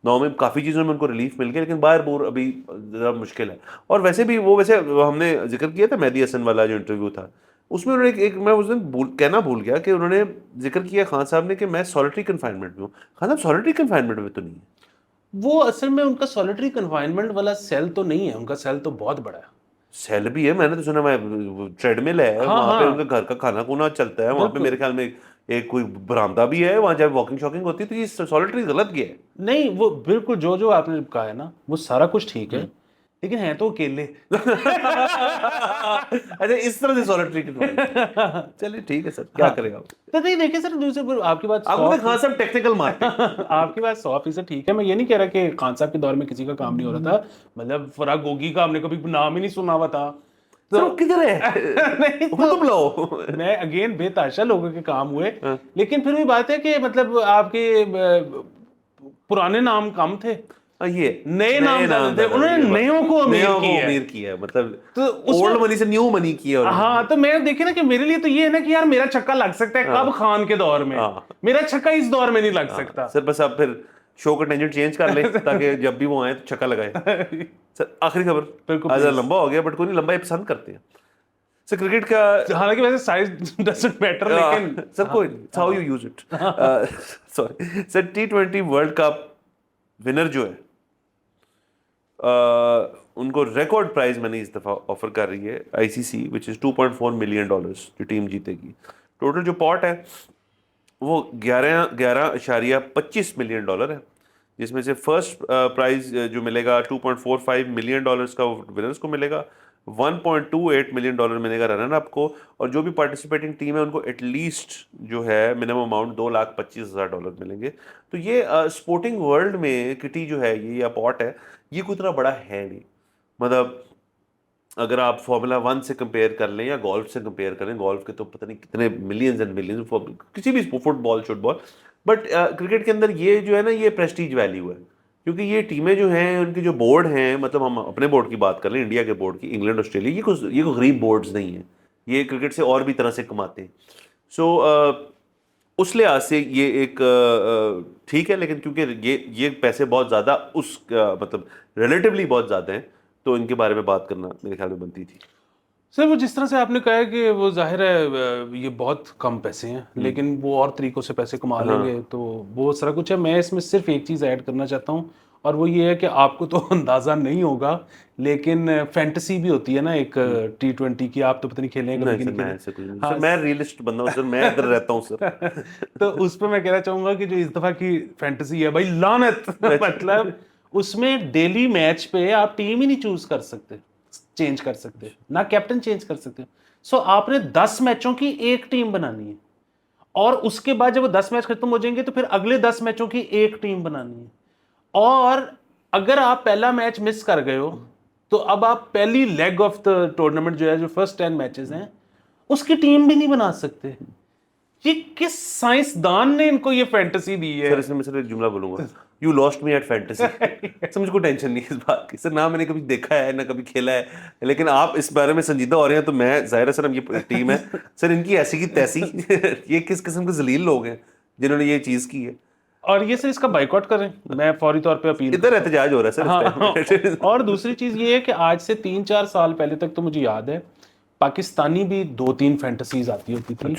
Speaker 2: 9 میں کافی چیزوں میں ان کو ریلیف مل گیا, لیکن باہر بور ابھی ذرا مشکل ہے. اور ویسے بھی ویسے ہم نے ذکر کیا تھا مہدی حسن والا جو انٹرویو تھا, اس میں انہوں نے ایک میں اس دن کہنا بھول گیا کہ انہوں نے ذکر کیا خان صاحب نے کہ میں سالٹری کنفائنمنٹ میں ہوں. خان صاحب سالٹری کنفائنمنٹ میں تو نہیں ہے.
Speaker 1: وہ اصل میں ان کا سالٹری کنفائنمنٹ والا سیل تو نہیں ہے, ان کا سیل تو بہت بڑا ہے.
Speaker 2: سیل بھی ہے, میں نے تو سنا ٹریڈ مل ہے وہاں پہ, ان کا گھر کا کھانا کونا چلتا ہے وہاں پہ, میرے خیال میں ایک کوئی برآمدہ بھی ہے وہاں, جب واکنگ شاکنگ ہوتی ہے. تو یہ سالٹری غلط کیا ہے.
Speaker 1: نہیں وہ بالکل جو آپ نے کہا ہے نا وہ سارا کچھ ٹھیک ہے, لیکن ہیں تو اکیلے.
Speaker 2: اچھا اس طرح سے سالٹری چلیے ٹھیک ہے سر, کیا کریں آپ.
Speaker 1: تو نہیں دیکھیں سر, دوسرے آپ کی بات
Speaker 2: خان صاحب ٹیکنیکل مارتے ہیں.
Speaker 1: آپ کی بات 100% ٹھیک ہے. میں یہ نہیں کہہ رہا کہ خان صاحب کے دور میں کسی کا کام نہیں ہو رہا تھا, مطلب فراغ گوگی کا ہم نے کبھی نام ہی نہیں سنا ہوا تھا.
Speaker 2: تو کدھر ہے تم لو.
Speaker 1: میں اگین بے تحاشا لوگوں کے کام ہوئے, لیکن پھر بھی بات ہے کہ مطلب آپ کے پرانے نام کم تھے, یہ نئے نام زیادہ تھے, انہوں نے نیوں کو امیر
Speaker 2: کیا, مطلب اولڈ منی سے نیو منی کیا.
Speaker 1: ہاں تو میں دیکھیں نا کہ میرے لیے تو یہ ہے نا کہ یار میرا چھکا لگ سکتا ہے کب خان کے دور میں, میرا چھکا اس دور میں نہیں لگ سکتا.
Speaker 2: سر بس آپ پھر شو کا ٹینجنٹ چینج کر لیں تاکہ جب بھی وہ آئیں تو چھکا لگائیں. سر آخری خبر, بالکل لمبا ہو گیا بٹ کوئی نہیں, لمبا یہ پسند کرتے ہیں. سر کرکٹ کا,
Speaker 1: حالانکہ ویسے سائز ڈزنٹ میٹر, لیکن
Speaker 2: سر کوئی نہیں, how you use it. Sorry sir, T20 world cup winner جو ہے ان کو ریکارڈ پرائز میں نے اس دفعہ آفر کر رہی ہے آئی سی سی, وچ از $2.4 ملین جو ٹیم جیتے گی. ٹوٹل جو پاٹ ہے وہ 11.25 ملین ہے, جس میں سے فرسٹ پرائز جو ملے گا $2.45 ملین کا ونرز کو ملے گا, $1.28 ملین ملے گا رنر اپ کو, اور جو بھی پارٹیسپیٹنگ ٹیم ہے ان کو ایٹ لیسٹ جو ہے منیمم اماؤنٹ $2,25,000 ملیں گے. تو یہ اسپورٹنگ ورلڈ میں کٹی جو ہے یہ یا پاٹ ہے, یہ کوئی اتنا بڑا ہے نہیں. مطلب اگر آپ فارمولا 1 سے کمپیئر کر لیں یا گولف سے کمپیئر کریں, گولف کے تو پتہ نہیں کتنے ملینز اینڈ ملینز, کسی بھی football shoot ball, but cricket کے اندر یہ جو ہے نا یہ پریسٹیج ویلیو ہے, کیونکہ یہ ٹیمیں جو ہیں ان کے جو بورڈ ہیں, مطلب ہم اپنے بورڈ کی بات کر لیں, انڈیا کے بورڈ کی, انگلینڈ آسٹریلیا, یہ کوئی غریب بورڈز نہیں ہیں, یہ کرکٹ سے اور بھی طرح سے کماتے ہیں. سو اس لحاظ سے یہ ایک ٹھیک ہے, لیکن کیونکہ یہ پیسے بہت زیادہ اس مطلب ریلیٹیولی بہت زیادہ ہیں, تو ان کے بارے میں بات کرنا میرے خیال میں بنتی تھی.
Speaker 1: سر وہ جس طرح سے آپ نے کہا ہے کہ وہ ظاہر ہے یہ بہت کم پیسے ہیں, لیکن وہ اور طریقوں سے پیسے کما لیں گے, تو وہ سارا کچھ ہے. میں اس میں صرف ایک چیز ایڈ کرنا چاہتا ہوں, اور وہ یہ ہے کہ آپ کو تو اندازہ نہیں ہوگا لیکن فینٹسی بھی ہوتی ہے نا ایک T20 کی, آپ تو پتہ نہیں کھیلیں گے
Speaker 2: نہیں سر, میں ایسے کوئی نہیں سر, میں ریئلسٹ بندہ ہوں سر, میں ادھر رہتا ہوں سر.
Speaker 1: تو اس پہ میں کہنا چاہوں گا کہ جو اس دفعہ کی فینٹسی ہے بھائی لعنت, مطلب اس میں ڈیلی میچ پہ آپ ٹیم ہی نہیں چوز کر سکتے, چینج کر سکتے, نہ کیپٹن چینج کر سکتے. سو آپ نے 10 میچوں کی ایک ٹیم بنانی ہے, اور اس کے بعد جب وہ 10 میچ ختم ہو جائیں گے تو پھر اگلے 10 میچوں کی ایک ٹیم بنانی ہے. اور اگر آپ پہلا میچ مس کر گئے ہو تو اب آپ پہلی لیگ آف دا ٹورنامنٹ جو ہے, جو فرسٹ 10 میچز ہیں, اس کی ٹیم بھی نہیں بنا سکتے. یہ کس سائنسدان نے ان کو یہ فینٹسی دی ہے؟
Speaker 2: سر اس میں صرف ایک جملہ بولوں گا, you last me at fantasy. Sir مجھ کو ٹینشن نہیں ہے اس بات کی سر, نہ میں نے کبھی دیکھا ہے نہ کبھی کھیلا ہے, لیکن آپ اس بارے میں سنجیدہ ہو رہے ہیں تو میں ظاہر ہے سر, ہم یہ ٹیم ہے سر, ان کی ایسی کی تیسی, یہ کس قسم کے ذلیل لوگ ہیں جنہوں نے یہ چیز کی ہے,
Speaker 1: اور یہ سر اس کا بائیکاٹ کریں, میں فوری طور پہ اپیل.
Speaker 2: ادھر احتجاج ہو رہا ہے سر اس ٹائم.
Speaker 1: اور دوسری چیز یہ ہے کہ آج سے 3-4 سال پہلے تک تو مجھے یاد ہے پاکستانی بھی 2-3 فینٹسیز آتی ہوتی تھی,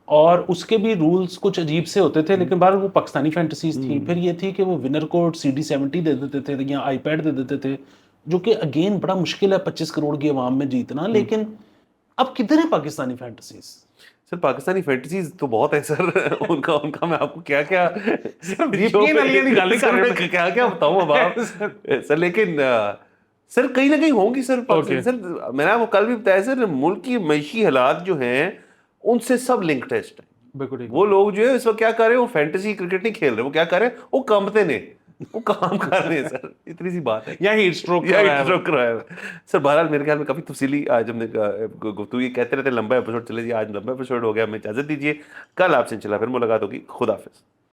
Speaker 1: اور اس کے بھی رولز کچھ عجیب سے ہوتے تھے, لیکن بہرحال وہ پاکستانی فینٹسیز تھیں. پھر یہ تھی کہ وہ ونر کو CD70 دے دیتے تھے یا آئی پیڈ دے دیتے تھے, جو کہ اگین بڑا مشکل ہے 25 کروڑ کی عوام میں جیتنا. لیکن اب کدھر ہیں پاکستانی فینٹسیز؟
Speaker 2: سر پاکستانی فینٹسیز تو بہت ہے سر, ان کا میں آپ کو کیا کیا کیا بتاؤں اب آپ سر. لیکن سر کہیں نہ کہیں ہوں گی سر. سر میں نے آپ کو کل بھی بتایا سر, ملک کی معیشی حالات جو ہیں ان سے سب لنک ٹیسٹ ہیں. وہ لوگ جو ہے اس وقت کیا کر رہے ہیں, وہ فینٹسی کرکٹ نہیں کھیل رہے, وہ کیا کر رہے ہیں, وہ کامتے نے وہ کام کر رہے ہیں سر. اتنی سی بات ہے,
Speaker 1: یا ہیٹ اسٹروک
Speaker 2: کرایا سر. بہرحال میرے خیال میں کافی تفصیلی آج ہم نے گفتگو, یہ کہتے رہتے لمبا ایپیسوڈ چلے جی, آج لمبا ایپیسوڈ ہو گیا, ہمیں اجازت دیجیے, کل آپ سے انشاءاللہ پھر ملاقات ہوگی. خدا حافظ.